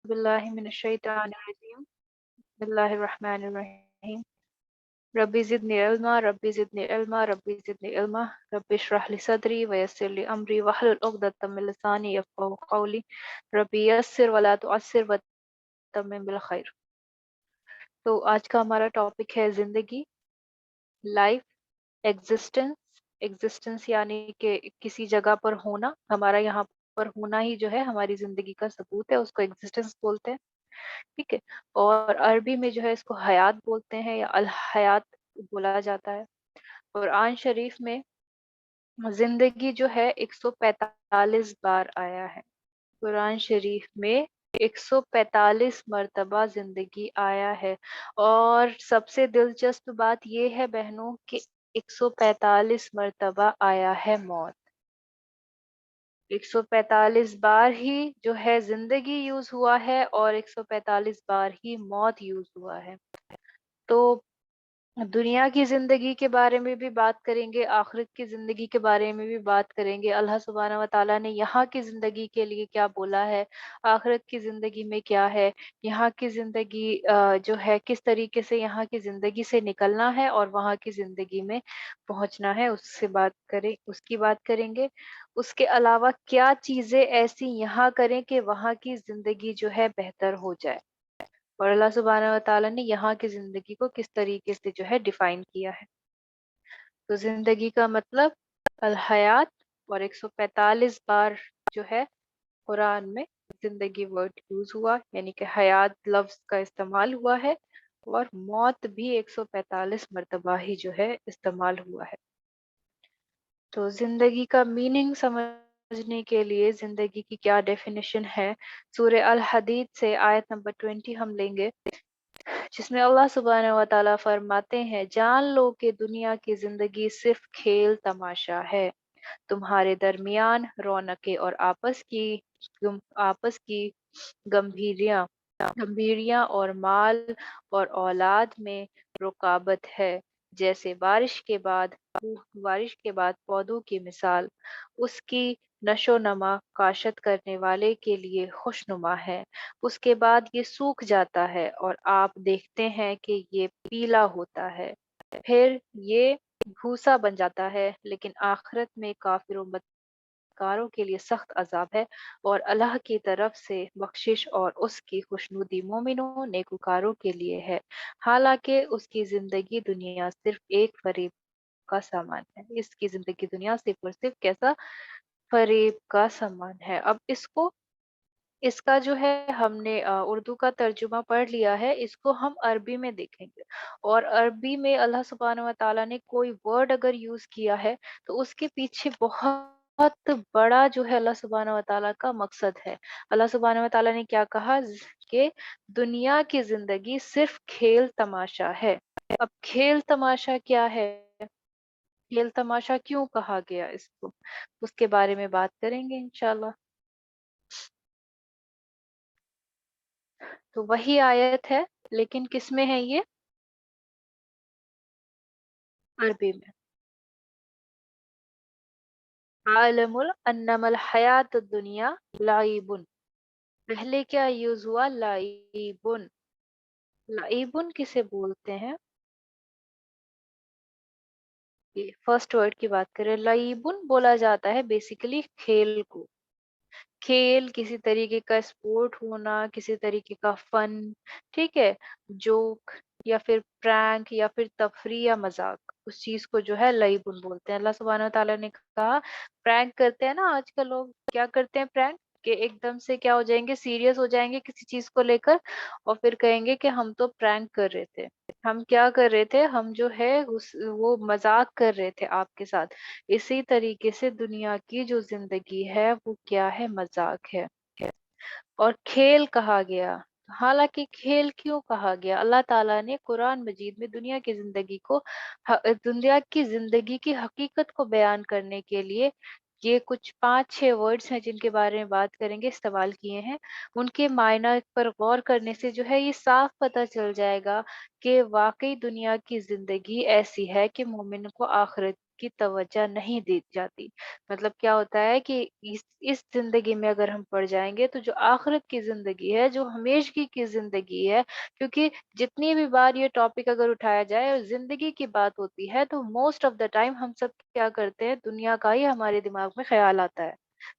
बिल्लाहि मिनश्शैतानिर्रजीम बिस्मिल्लाहिर्रहमानिर्रहीम रब्बी ज़िदनी इल्मा रब्बी ज़िदनी इल्मा रब्बी ज़िदनी इल्मा रब्बि इश्रह ली सदरी व यस्सिर ली अमरी वहलुल उक़दतम मिन लिसानी यफ़क़हू क़ौली रब्बी यस्सिर वला तुअस्सिर व तम्मिम बिल खैर। तो आज का हमारा टॉपिक है जिंदगी, लाइफ, एग्जिस्टेंस। एग्जिस्टेंस यानी कि किसी जगह पर होना, हमारा यहाँ पर होना ही जो है हमारी जिंदगी का सबूत है, उसको एग्जिस्टेंस बोलते हैं। ठीक है। और अरबी में जो है इसको हयात बोलते हैं या अल हयात बोला जाता है। कुरान शरीफ में जिंदगी जो है 145 बार आया है। कुरान शरीफ में 145 मर्तबा जिंदगी आया है। और सबसे दिलचस्प बात यह है बहनों कि 145 मर्तबा आया है मौत। 145 बार ही जो है जिंदगी यूज हुआ है और 145 बार ही मौत यूज हुआ है। तो दुनिया की जिंदगी के बारे में भी बात करेंगे, आखिरत की जिंदगी के बारे में भी बात करेंगे। अल्लाह सुब्हानहू व तआला ने यहाँ की जिंदगी के लिए क्या बोला है, आखिरत की जिंदगी में क्या है, यहाँ की जिंदगी जो है किस तरीके से यहाँ की जिंदगी से निकलना है और वहाँ की जिंदगी में पहुंचना है, उससे बात करें, उसकी बात करेंगे। उसके अलावा क्या चीजें ऐसी यहाँ करें कि वहाँ की जिंदगी जो है बेहतर हो जाए, और अल्लाह सुब्हानहू व तआला ने यहाँ की जिंदगी को किस तरीके से जो है डिफाइन किया है। तो जिंदगी का मतलब अल हयात, और 145 बार जो है कुरान में जिंदगी वर्ड यूज हुआ, यानी कि हयात लफ्ज का इस्तेमाल हुआ है, और मौत भी 145 मरतबा ही जो है इस्तेमाल हुआ है। तो जिंदगी का मीनिंग समझने के लिए जिंदगी की क्या डेफिनेशन है, सूरह अल हदीद से आयत नंबर 20 हम लेंगे, जिसमें अल्लाह सुब्हानहू व तआला फरमाते हैं, जान लो कि दुनिया की जिंदगी सिर्फ खेल तमाशा है, तुम्हारे दरमियान रौनकें और आपस की गंभीरियां गंभीरियां और माल और औलाद में रुकावत है, जैसे बारिश के बाद पौधों की मिसाल, उसकी नशो नमा काशत करने वाले के लिए खुशनुमा है। उसके बाद ये सूख जाता है और आप देखते हैं कि ये पीला होता है, फिर ये भूसा बन जाता है, लेकिन आखिरत में काफिरों कारों के लिए सख्त अजाब है, और अल्लाह की तरफ से बख्शिश और उसकी खुशनुदी मोमिनों नेकुकारों के लिए है, हालांकि उसकी जिंदगी दुनिया सिर्फ एक फरेब का सामान है। इसकी जिंदगी दुनिया सिर्फ और सिर्फ कैसा फरेब का सामान है। अब इसका जो है हमने उर्दू का तर्जुमा पढ़ लिया है, इसको हम अरबी में देखेंगे। और अरबी में अल्लाह सुब्हानहू व तआला ने कोई वर्ड अगर यूज किया है तो उसके पीछे बहुत बड़ा जो है अल्लाह सुब्हानहू व तआला का मकसद है। अल्लाह सुब्हानहू व तआला ने क्या कहा कि दुनिया की जिंदगी सिर्फ खेल तमाशा है। अब खेल तमाशा क्या है, खेल तमाशा क्यों कहा गया इसको, उसके बारे में बात करेंगे इंशाल्लाह। तो वही आयत है, लेकिन किस में है ये, अरबी में। आलमुल अन्नमल हयात दुनिया लाइबुन, पहले क्या यूज हुआ, लाइबुन। लाइबुन किसे बोलते हैं, ये फर्स्ट वर्ड की बात करें, लाइबुन बोला जाता है बेसिकली खेल को। खेल किसी तरीके का स्पोर्ट होना, किसी तरीके का फन, ठीक है, जोक या फिर प्रैंक या फिर तफरी या मजाक, उस चीज को जो है लईबुन बोलते हैं। अल्लाह सुब्हानहू ताला ने कहा, प्रैंक करते हैं ना आजकल लोग, क्या करते हैं प्रैंक, कि एकदम से क्या हो जाएंगे, सीरियस हो जाएंगे किसी चीज को लेकर, और फिर कहेंगे कि हम तो प्रैंक कर रहे थे, हम क्या कर रहे थे, हम जो है उस वो मजाक कर रहे थे आपके साथ। इसी तरीके से दुनिया की जो जिंदगी है वो क्या है, मजाक है। और खेल कहा गया, हालांकि खेल क्यों कहा गया, अल्लाह ताला ने कुरान मजीद में दुनिया की जिंदगी को दुनिया की जिंदगी की हकीकत को बयान करने के लिए ये कुछ 5-6 वर्ड्स हैं जिनके बारे में बात करेंगे, इस्तेमाल किए हैं। उनके मायना पर गौर करने से जो है ये साफ पता चल जाएगा कि वाकई दुनिया की जिंदगी ऐसी है कि मोमिन को आखिरत की तवज्जो नहीं दी जाती। मतलब क्या होता है कि इस ज़िंदगी में अगर हम पड़ जाएँगे तो जो आखिरत की ज़िंदगी है, जो हमेशगी की ज़िंदगी है, क्योंकि जितनी भी बार ये टॉपिक अगर उठाया जाए और ज़िंदगी की बात होती है तो मोस्ट ऑफ द टाइम हम सब क्या करते हैं, दुनिया का ही हमारे दिमाग में ख़्याल आता है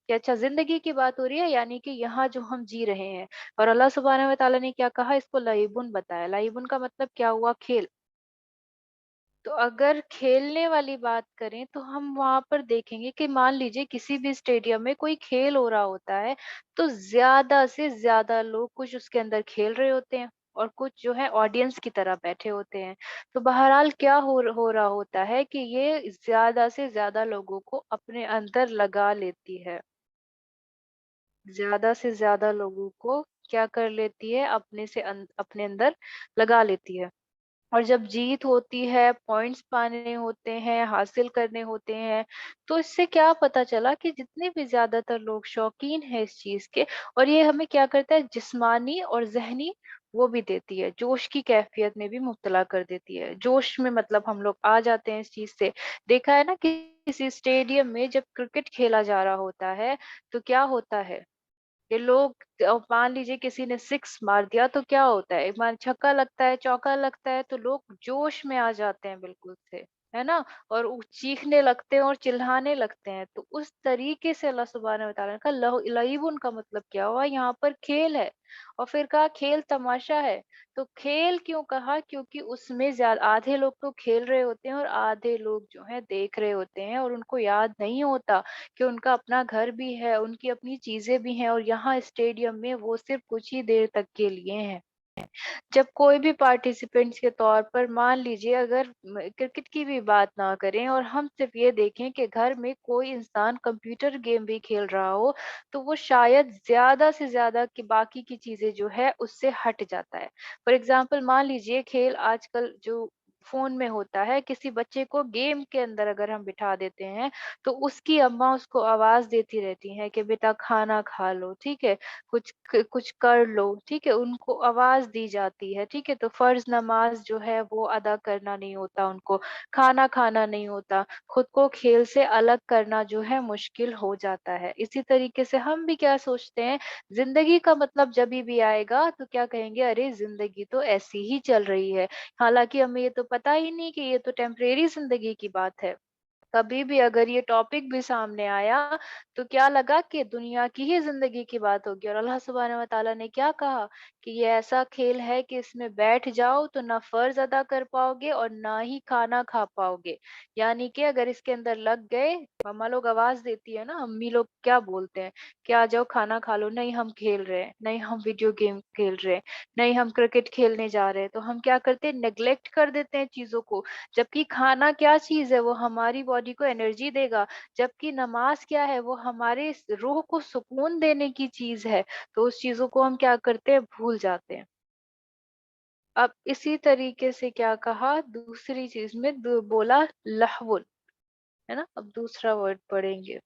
कि अच्छा ज़िंदगी की बात हो रही है, यानी कि यहाँ जो हम जी रहे हैं। और अल्लाह सुब्हानहू व तआला ने क्या कहा, इसको लईबुन बताया। लईबुन का मतलब क्या हुआ, खेल। तो अगर खेलने वाली बात करें तो हम वहां पर देखेंगे कि मान लीजिए किसी भी स्टेडियम में कोई खेल हो रहा होता है, तो ज्यादा से ज्यादा लोग कुछ उसके अंदर खेल रहे होते हैं और कुछ जो है ऑडियंस की तरह बैठे होते हैं। तो बहरहाल क्या हो रहा होता है कि ये ज्यादा से ज्यादा लोगों को अपने अंदर लगा लेती है। ज्यादा से ज्यादा लोगों को क्या कर लेती है, अपने अंदर लगा लेती है। और जब जीत होती है, पॉइंट्स पाने होते हैं, हासिल करने होते हैं, तो इससे क्या पता चला कि जितने भी ज़्यादातर लोग शौकीन हैं इस चीज़ के, और ये हमें क्या करता है, जिस्मानी और ज़हनी वो भी देती है, जोश की कैफ़ियत में भी मुब्तला कर देती है। जोश में मतलब हम लोग आ जाते हैं इस चीज़ से। देखा है ना कि किसी स्टेडियम में जब क्रिकेट खेला जा रहा होता है, तो क्या होता है, ये लोग मान लीजिए किसी ने सिक्स मार दिया तो क्या होता है, एक बार छक्का लगता है, चौका लगता है, तो लोग जोश में आ जाते हैं बिल्कुल से, है ना? और चीखने लगते हैं और चिल्लाने लगते हैं। तो उस तरीके से अल्लाह सुब्हानहू व तआला का लईबुन का मतलब क्या हुआ, यहाँ पर खेल है। और फिर कहा खेल तमाशा है। तो खेल क्यों कहा, क्योंकि उसमें ज्यादा आधे लोग तो खेल रहे होते हैं और आधे लोग जो है देख रहे होते हैं, और उनको याद नहीं होता कि उनका अपना घर भी है, उनकी अपनी चीजें भी हैं, और यहाँ स्टेडियम में वो सिर्फ कुछ ही देर तक के लिए हैं। जब कोई भी पार्टिसिपेंट्स के तौर पर मान लीजिए, अगर क्रिकेट की भी बात ना करें और हम सिर्फ ये देखें कि घर में कोई इंसान कंप्यूटर गेम भी खेल रहा हो, तो वो शायद ज्यादा से ज्यादा की बाकी की चीजें जो है उससे हट जाता है। फॉर एग्जाम्पल मान लीजिए खेल आजकल जो फोन में होता है, किसी बच्चे को गेम के अंदर अगर हम बिठा देते हैं, तो उसकी अम्मा उसको आवाज देती रहती हैं कि बेटा खाना खा लो, ठीक है, कुछ कर लो, ठीक है, उनको आवाज दी जाती है, ठीक है। तो फर्ज नमाज जो है वो अदा करना नहीं होता उनको, खाना खाना नहीं होता, खुद को खेल से अलग करना जो है मुश्किल हो जाता है। इसी तरीके से हम भी क्या सोचते हैं, जिंदगी का मतलब जब भी आएगा तो क्या कहेंगे, अरे जिंदगी तो ऐसी ही चल रही है। हालांकि हमें ये तो पता ही नहीं कि ये तो टेम्परेरी जिंदगी की बात है। कभी भी अगर ये टॉपिक भी सामने आया तो क्या लगा कि दुनिया की ही जिंदगी की बात होगी। और अल्लाह सुब्हानहू व तआला ने क्या कहा कि ये ऐसा खेल है कि इसमें बैठ जाओ तो ना फर्ज अदा कर पाओगे और ना ही खाना खा पाओगे। यानी कि अगर इसके अंदर लग गए, मम्मा लोग आवाज देती है ना, अम्मी लोग क्या बोलते हैं कि आ जाओ खाना खा लो, नहीं हम खेल रहे हैं, नहीं हम वीडियो गेम खेल रहे हैं, नहीं हम क्रिकेट खेलने जा रहे हैं, तो हम क्या करते हैं, नेग्लेक्ट कर देते हैं चीजों को। जबकि खाना क्या चीज़ है, वो हमारी बॉडी को एनर्जी देगा, जबकि नमाज़ क्या है, वो हमारे रूह को सुकून देने की चीज़ है। तो उस चीज़ों को हम क्या करते हैं, भूल जाते हैं। अब इसी तरीके से क्या कहा, दूसरी चीज़ में बोला लहवुन, है ना? अब दूसरा वर्ड पढ़ेंगे।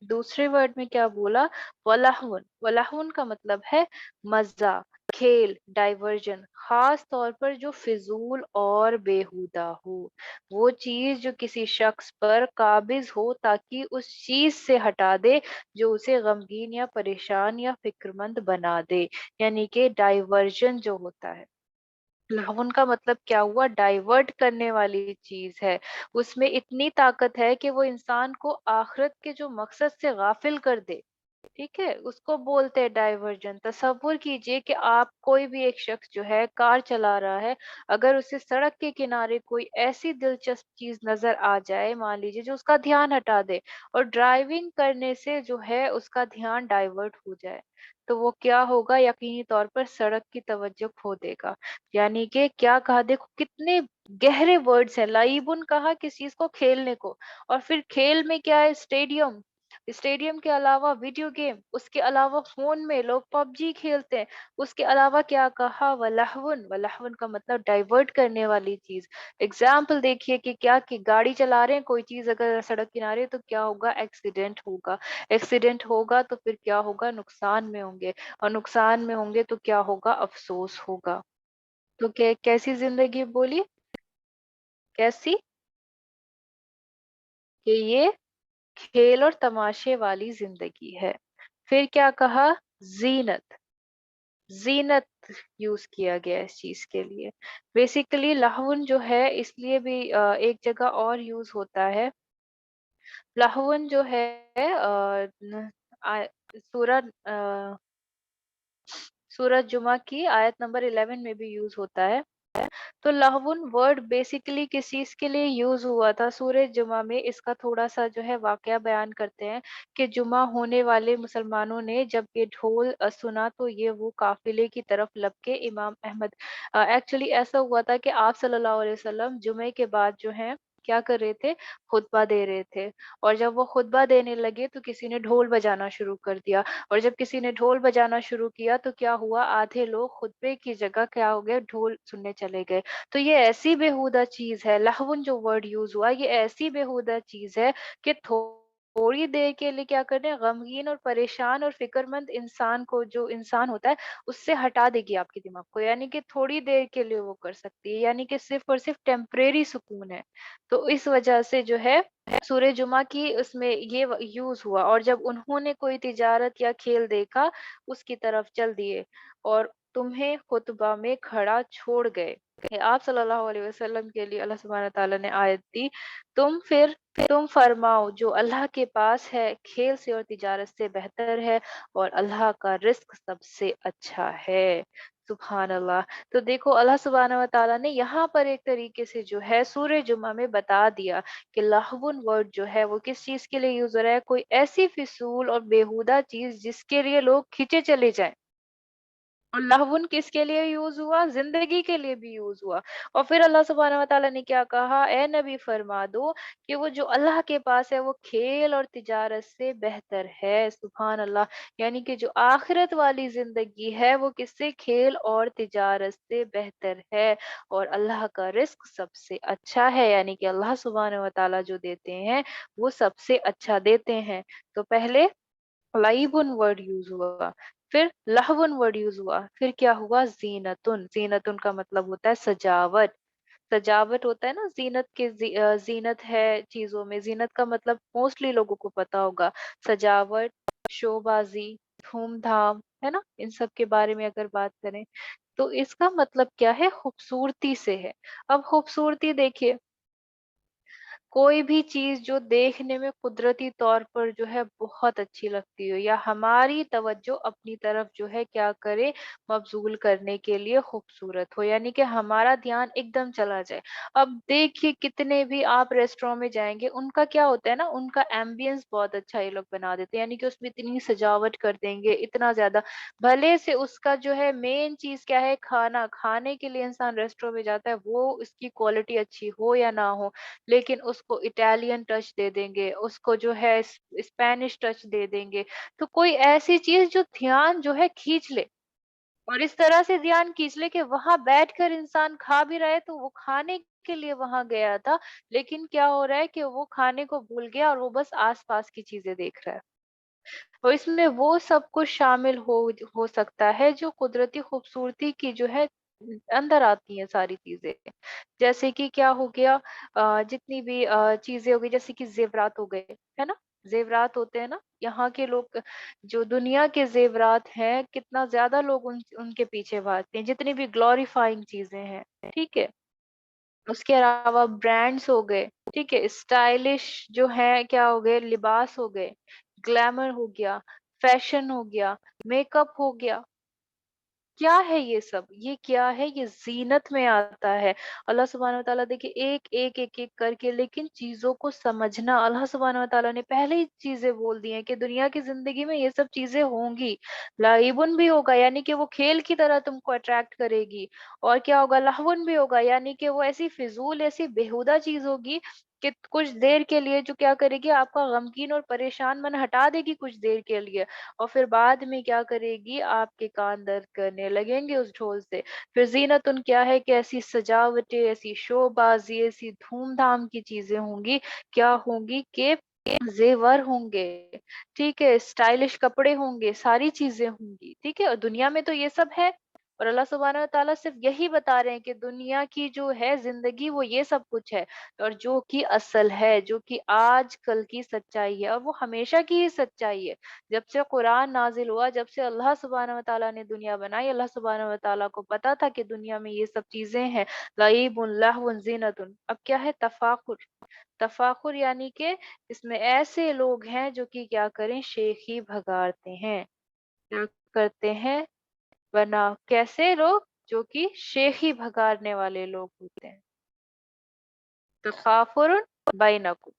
दूसरे वर्ड में क्या बोला, वलाहुन। वलाहुन का मतलब है मजा, खेल, डाइवर्जन, खास तौर पर जो फिजूल और बेहुदा हो, वो चीज जो किसी शख्स पर काबिज हो ताकि उस चीज से हटा दे जो उसे गमगीन या परेशान या फिक्रमंद बना दे, यानी कि डाइवर्जन जो होता है। लहून का मतलब क्या हुआ, डाइवर्ट करने वाली चीज है। उसमें इतनी ताकत है कि वो इंसान को आखिरत के जो मकसद से गाफिल कर दे, ठीक है, उसको बोलते हैं डाइवर्जन। तसव्वुर कीजिए कि आप कोई भी एक शख्स जो है कार चला रहा है, अगर उसे सड़क के किनारे कोई ऐसी दिलचस्प चीज नजर आ जाए, मान लीजिए जो उसका ध्यान हटा दे, और ड्राइविंग करने से जो है उसका ध्यान डाइवर्ट हो जाए, तो वो क्या होगा, यकीनी तौर पर सड़क की तवज्जो खो देगा। यानी कि क्या कहा, देखो कितने गहरे वर्ड्स है। लाइबुन कहा किस चीज को, खेलने को। और फिर खेल में क्या है, स्टेडियम। स्टेडियम के अलावा वीडियो गेम, उसके अलावा फोन में लोग पबजी खेलते हैं, उसके अलावा क्या कहा, वलहवन। वलहवन का मतलब डाइवर्ट करने वाली चीज। एग्जाम्पल देखिए कि क्या, कि गाड़ी चला रहे हैं, कोई चीज अगर सड़क किनारे, तो क्या होगा, एक्सीडेंट होगा। एक्सीडेंट होगा तो फिर क्या होगा, नुकसान में होंगे, और नुकसान में होंगे तो क्या होगा, अफसोस होगा। तो कैसी जिंदगी बोली, कैसी। कि ये खेल और तमाशे वाली जिंदगी है। फिर क्या कहा? जीनत। जीनत यूज किया गया है इस चीज के लिए। बेसिकली लहवन जो है इसलिए भी एक जगह और यूज होता है। लहवन जो है सूरह सूरज जुमा की आयत नंबर 11 में भी यूज होता है। तो लहवुन वर्ड बेसिकली किस चीज के लिए यूज हुआ था सूरज जुमा में? इसका थोड़ा सा जो है वाकया बयान करते हैं कि जुमा होने वाले मुसलमानों ने जब ये ढोल सुना तो ये वो काफिले की तरफ लपके इमाम अहमद। एक्चुअली ऐसा हुआ था कि आप सल्लल्लाहु अलैहि वसल्लम जुमे के बाद जो है क्या कर रहे थे? खुतबा दे रहे थे। और जब वो खुतबा देने लगे तो किसी ने ढोल बजाना शुरू कर दिया। और जब किसी ने ढोल बजाना शुरू किया तो क्या हुआ? आधे लोग खुतबे की जगह क्या हो गए? ढोल सुनने चले गए। तो ये ऐसी बेहुदा चीज है, लहवन जो वर्ड यूज हुआ ये ऐसी बेहुदा चीज है कि थोड़ी देर के लिए क्या करते हैं, गमगीन और परेशान और फिक्रमंद इंसान को, जो इंसान होता है उससे हटा देगी आपके दिमाग को। यानी कि थोड़ी देर के लिए वो कर सकती है, यानी कि सिर्फ और सिर्फ टेम्परेरी सुकून है। तो इस वजह से जो है सूर्य जुमा की उसमें ये यूज हुआ। और जब उन्होंने कोई तिजारत या खेल देखा उसकी तरफ चल दिए और तुम्हें खुतबा में खड़ा छोड़ गए। आप सल्लल्लाहु अलैहि वसल्लम के लिए अल्लाह सुब्हानहू तआला ने आयत दी, तुम फरमाओ जो अल्लाह के पास है खेल से और तिजारत से बेहतर है और अल्लाह का रिस्क सबसे अच्छा है। सुभान अल्लाह। तो देखो अल्लाह सुब्हानहू व तआला ने यहाँ पर एक तरीके से जो है सूरह जुमा में बता दिया कि लाहवुन वर्ड जो है वो किस चीज के लिए यूज हो रहा है, कोई ऐसी फिसूल और बेहुदा चीज जिसके लिए लोग खींचे चले जाएं। और लहवुन किसके लिए यूज हुआ? जिंदगी के लिए भी यूज हुआ। और फिर अल्लाह सुब्हानहू व तआला ने क्या कहा? ए नबी फरमा दो कि वो जो अल्लाह के पास है वो खेल और तिजारत से बेहतर है। सुभान अल्लाह। यानी कि जो आखिरत वाली जिंदगी है वो किससे? खेल और तिजारत से बेहतर है। और अल्लाह का रिस्क सबसे अच्छा है, यानी कि अल्लाह सुब्हानहू व तआला जो देते हैं वो सबसे अच्छा देते हैं। तो पहले लाइबुन वर्ड यूज हुआ, फिर लहवुन वर्ड यूज हुआ, फिर क्या हुआ? जीनतुन। जीनतुन का मतलब होता है सजावट। सजावट होता है ना, जीनत के जीनत है चीजों में। जीनत का मतलब मोस्टली लोगों को पता होगा, सजावट, शोबाजी, धूमधाम, है ना? इन सब के बारे में अगर बात करें तो इसका मतलब क्या है? खूबसूरती से है। अब खूबसूरती देखिए, कोई भी चीज जो देखने में कुदरती तौर पर जो है बहुत अच्छी लगती हो या हमारी तवज्जो अपनी तरफ जो है क्या करे, मबजूल करने के लिए खूबसूरत हो, यानी कि हमारा ध्यान एकदम चला जाए। अब देखिए कितने भी आप रेस्टोरेंट में जाएंगे, उनका क्या होता है ना, उनका एम्बियंस बहुत अच्छा ये लोग बना देते हैं, यानी कि उसमें इतनी सजावट कर देंगे इतना ज्यादा। भले से उसका जो है मेन चीज क्या है, खाना खाने के लिए इंसान रेस्टोरेंट में जाता है, वो उसकी क्वालिटी अच्छी हो या ना हो, लेकिन उसको इटालियन टच दे देंगे, उसको जो है स्पेनिश टच दे देंगे। तो कोई ऐसी चीज जो ध्यान जो है खींच ले, और इस तरह से ध्यान खींच ले कि वहां बैठकर इंसान खा भी रहे तो वो खाने के लिए वहां गया था, लेकिन क्या हो रहा है कि वो खाने को भूल गया और वो बस आसपास की चीजें देख रहा है। तो इसमें वो सब कुछ शामिल हो सकता है जो कुदरती खूबसूरती की जो है अंदर आती है सारी चीजें। जैसे कि क्या हो गया, जितनी भी चीजें हो गई, जैसे कि जेवरात हो गए, है ना? जेवरात होते हैं ना, यहाँ के लोग जो दुनिया के जेवरात हैं कितना ज्यादा लोग उनके पीछे भागते हैं, जितनी भी ग्लोरीफाइंग चीजें हैं, ठीक है। उसके अलावा ब्रांड्स हो गए, ठीक है, स्टाइलिश जो है क्या हो गए, लिबास हो गए, ग्लैमर हो गया, फैशन हो गया, मेकअप हो गया। क्या है ये सब? ये क्या है? ये जीनत में आता है। अल्लाह सुब्हानहू व तआला देखिए एक एक एक एक करके, लेकिन चीजों को समझना, अल्लाह सुब्हानहू व तआला ने पहले ही चीजें बोल दी हैं कि दुनिया की जिंदगी में ये सब चीजें होंगी। लाइबुन भी होगा, यानी कि वो खेल की तरह तुमको अट्रैक्ट करेगी। और क्या होगा? लहवुन भी होगा, यानी कि वो ऐसी फिजूल ऐसी बेहुदा चीज होगी कि कुछ देर के लिए जो क्या करेगी, आपका गमगीन और परेशान मन हटा देगी कुछ देर के लिए। और फिर बाद में क्या करेगी, आपके कान दर्द करने लगेंगे उस ढोल से। फिर जीनतुन क्या है कि ऐसी सजावटें, ऐसी शोबाजी, ऐसी धूमधाम की चीजें होंगी, क्या होंगी कि जेवर होंगे, ठीक है, स्टाइलिश कपड़े होंगे, सारी चीजें होंगी, ठीक है। और दुनिया में तो ये सब है। اور اللہ सुब्हानहू व तआला सिर्फ यही बता रहे हैं कि दुनिया की जो है ज़िंदगी वो ये सब कुछ है, और जो कि असल है, जो कि आजकल की सच्चाई है, और वो हमेशा की ही सच्चाई है। जब से कुरान नाज़िल हुआ, जब से अल्लाह सुब्हानहू व तआला ने दुनिया बनाई, अल्लाह सुब्हानहू व तआला को पता था कि दुनिया में ये सब चीज़ें हैं, लईबुन, लहवुन, ज़ीनतुन। अब क्या है? तफ़ाखुर। तफ़ाखुर यानी कि इसमें ऐसे लोग हैं जो कि क्या करें? शेखी भगाड़ते हैं। क्या करते हैं? वरना कैसे लोग? जो कि शेखी भगाड़ने वाले लोग होते हैं। तकाफुरुन बैनकुम,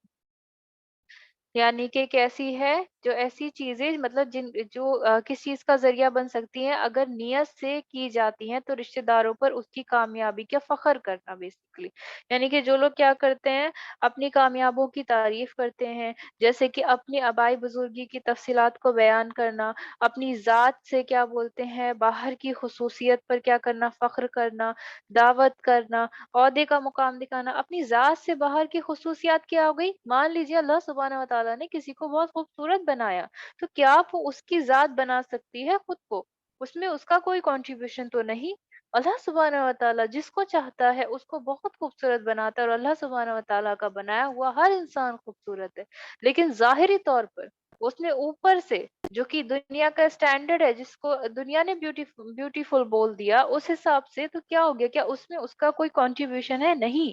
यानी कि कैसी है? जो ऐसी चीज़ें, मतलब जिन जो किस चीज़ का ज़रिया बन सकती हैं, अगर नियत से की जाती हैं, तो रिश्तेदारों पर उसकी कामयाबी का फ़ख्र करना बेसिकली। यानी कि जो लोग क्या करते हैं, अपनी कामयाबों की तारीफ़ करते हैं, जैसे कि अपनी आबाई-बुज़ुर्गी की तफ़सीलात को बयान करना, अपनी ज़ात से क्या बोलते हैं, बाहर की ख़ुसूसियत पर क्या करना, फ़ख्र करना, दावत करना, ओहदे का मुकाम दिखाना। अपनी ज़ात से बाहर की ख़ुसूसियात क्या हो गई? मान लीजिए अल्लाह सुब्हानहू व तआला ने किसी को बहुत खूबसूरत बनाया, तो क्या वो उसकी ज़ात बना सकती है खुद को? उसमें उसका कोई कंट्रीब्यूशन तो नहीं। अल्लाह सुब्हानहू व तआला जिसको चाहता है उसको बहुत खूबसूरत बनाता है, और अल्लाह सुब्हानहू व तआला का बनाया हुआ हर इंसान खूबसूरत है। लेकिन ज़ाहिरी तौर पर उसने ऊपर से, जो कि दुनिया का स्टैंडर्ड है, जिसको दुनिया ने ब्यूटीफुल बोल दिया, उस हिसाब से तो क्या हो गया? क्या उसमें उसका कोई कंट्रीब्यूशन है? नहीं।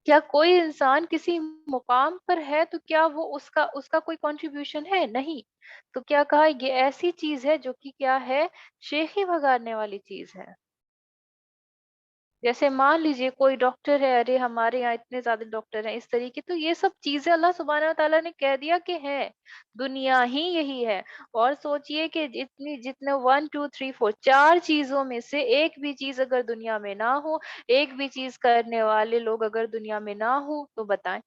क्या कोई इंसान किसी मुकाम पर है, तो क्या वो उसका उसका कोई कंट्रीब्यूशन है? नहीं। तो क्या कहा, ये ऐसी चीज है जो कि क्या है? शेखी भगाड़ने वाली चीज है। जैसे मान लीजिए कोई डॉक्टर है, अरे हमारे यहाँ इतने ज्यादा डॉक्टर हैं इस तरीके, तो ये सब चीजें अल्लाह सुब्हानहू व तआला ने कह दिया कि है, दुनिया ही यही है। और सोचिए कि जितनी जितने 1 2 3 4 चार चीजों में से एक भी चीज अगर दुनिया में ना हो, एक भी चीज करने वाले लोग अगर दुनिया में ना हो, तो बताएं।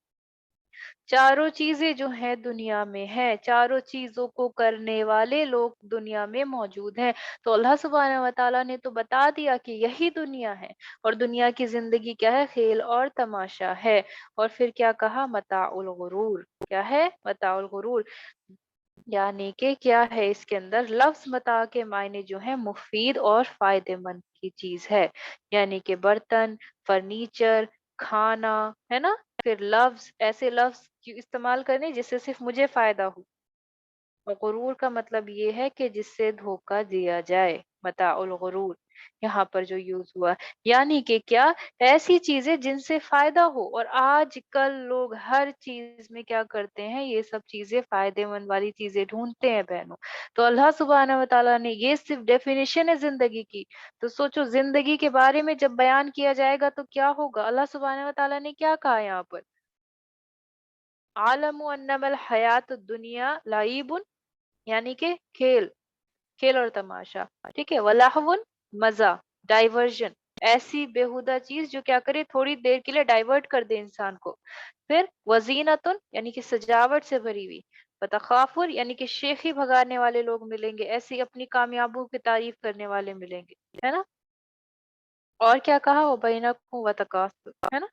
चारों चीजें जो है दुनिया में है, चारों चीजों को करने वाले लोग दुनिया में मौजूद हैं। तो अल्लाह सुब्हानहू व तआला ने तो बता दिया कि यही दुनिया है, और दुनिया की जिंदगी क्या है? खेल और तमाशा है। और फिर क्या कहा? मताउल गुरूर। क्या है? मताउल गुरूर, यानी कि क्या है इसके अंदर? लफ्ज मता के मायने जो है मुफीद और फायदेमंद की चीज है। यानी कि बर्तन, फर्नीचर, खाना, है ना? फिर लफ्ज, ऐसे लफ्ज इस्तेमाल करने जिससे सिर्फ मुझे फायदा हो। और गुरूर का मतलब ये है कि जिससे धोखा दिया जाए, मताउल गुरूर यहाँ पर जो यूज हुआ। यानी कि क्या? ऐसी चीजें जिनसे फायदा हो, और आजकल लोग हर चीज में क्या करते हैं? ये सब चीजें, फायदेमंद वाली चीजें ढूंढते हैं बहनों। तो अल्लाह सुब्हानहू व तआला ने, ये सिर्फ डेफिनेशन है जिंदगी की। तो सोचो, जिंदगी के बारे में जब बयान किया जाएगा तो क्या होगा? अल्लाह सुब्हानहू व तआला ने क्या कहा यहाँ पर? आलमु अन्नमल हयात दुनिया लाइबुन, यानी कि खेल, खेल और तमाशा। ठीक है। वलाहवुन, मजा, डाइवर्जन, ऐसी बेहुदा चीज जो क्या करे? थोड़ी देर के लिए डाइवर्ट कर दे इंसान को। फिर वजीनतुन, यानी कि सजावट से भरी हुई। वतखाफुर, यानी कि शेखी भगाने वाले लोग मिलेंगे, ऐसी अपनी कामयाबों की तारीफ करने वाले मिलेंगे, है ना? और क्या कहा? वो बैनकुम व तकासुर, है ना?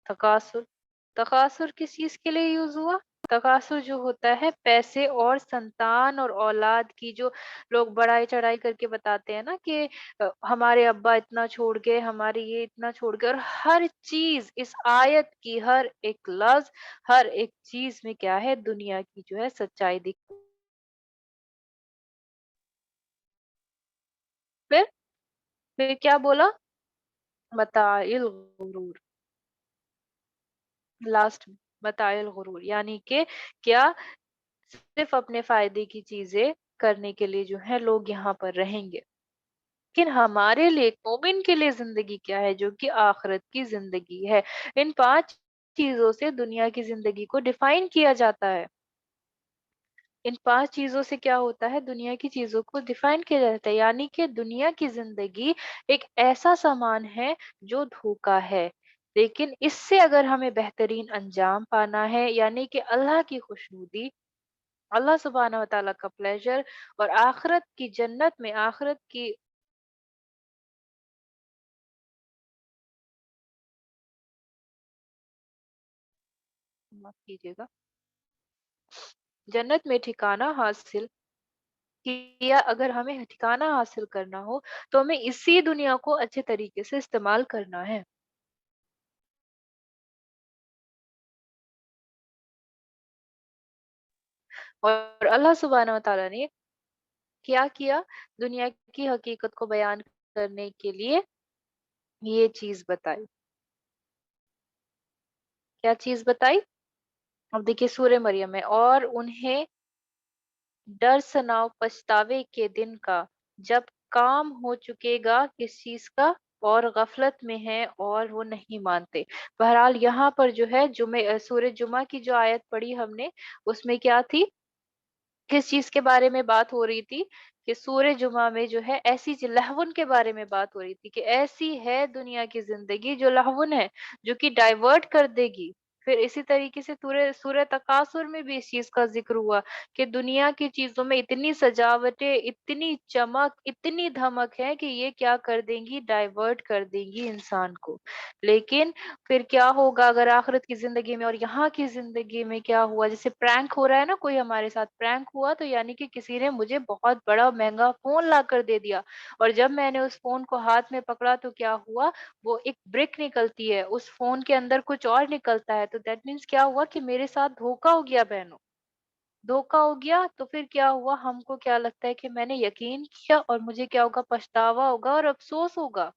तकासुर, तकासुर किस चीज के लिए यूज हुआ? तकासुर जो होता है पैसे और संतान और औलाद की, जो लोग बढ़ाई चढ़ाई करके बताते हैं ना कि हमारे अब्बा इतना छोड़ गए, हमारे ये इतना छोड़ गए, और हर चीज इस आयत की, हर एक लफ्ज, हर एक चीज में क्या है? दुनिया की जो है सच्चाई दिख। फिर फिर क्या बोला? मताइल गुरूर, लास्ट में मताइल गुरूर, यानी कि क्या? सिर्फ अपने फायदे की चीजें करने के लिए जो है लोग यहाँ पर रहेंगे। लेकिन हमारे लिए, एक मोमिन के लिए जिंदगी क्या है? जो कि आखिरत की जिंदगी है। इन पांच चीजों से दुनिया की जिंदगी को डिफाइन किया जाता है। इन पांच चीजों से क्या होता है? दुनिया की चीजों को डिफाइन किया जाता है। यानी कि दुनिया की जिंदगी एक ऐसा सामान है जो धोखा है। लेकिन इससे अगर हमें बेहतरीन अंजाम पाना है, यानी कि अल्लाह की खुशनुदी, अल्लाह सुब्हानहू व तआला का प्लेजर, और आखिरत की जन्नत में, आखिरत की, माफ कीजिएगा, जन्नत में ठिकाना हासिल किया, अगर हमें ठिकाना हासिल करना हो, तो हमें इसी दुनिया को अच्छे तरीके से इस्तेमाल करना है। और अल्लाह सुब्हानहू व तआला ने क्या किया? दुनिया की हकीकत को बयान करने के लिए ये चीज़ बताई। क्या चीज़ बताई? अब देखिए सूरह मरियम में, और उन्हें डर सनाओ पछतावे के दिन का, जब काम हो चुकेगा किस चीज का, और गफलत में है और वो नहीं मानते। बहरहाल यहाँ पर जो है सूरह जुमा की जो आयत पढ़ी हमने, उसमें क्या थी, किस चीज के बारे में बात हो रही थी, कि सूरह जुमा में जो है ऐसी लहवुन के बारे में बात हो रही थी, कि ऐसी है दुनिया की जिंदगी जो लहवुन है, जो कि डाइवर्ट कर देगी। फिर इसी तरीके से सूरह सूरह तकासुर में भी इस चीज का जिक्र हुआ, कि दुनिया की चीजों में इतनी सजावटें, इतनी चमक, इतनी धमक है कि ये क्या कर देंगी, डाइवर्ट कर देंगी इंसान को। लेकिन फिर क्या होगा अगर आखिरत की जिंदगी में और यहाँ की जिंदगी में क्या हुआ, जैसे प्रैंक हो रहा है ना, कोई हमारे साथ प्रैंक हुआ, तो यानी कि किसी ने मुझे बहुत बड़ा महंगा फोन ला कर दे दिया, और जब मैंने उस फोन को हाथ में पकड़ा तो क्या हुआ, वो एक ब्रिक निकलती है, उस फोन के अंदर कुछ और निकलता है, तो दैट मीन्स क्या हुआ कि मेरे साथ धोखा हो गया बहनों। धोखा हो गया तो फिर क्या हुआ, हमको क्या लगता है कि मैंने यकीन किया, और मुझे क्या होगा, पछतावा होगा और अफसोस होगा।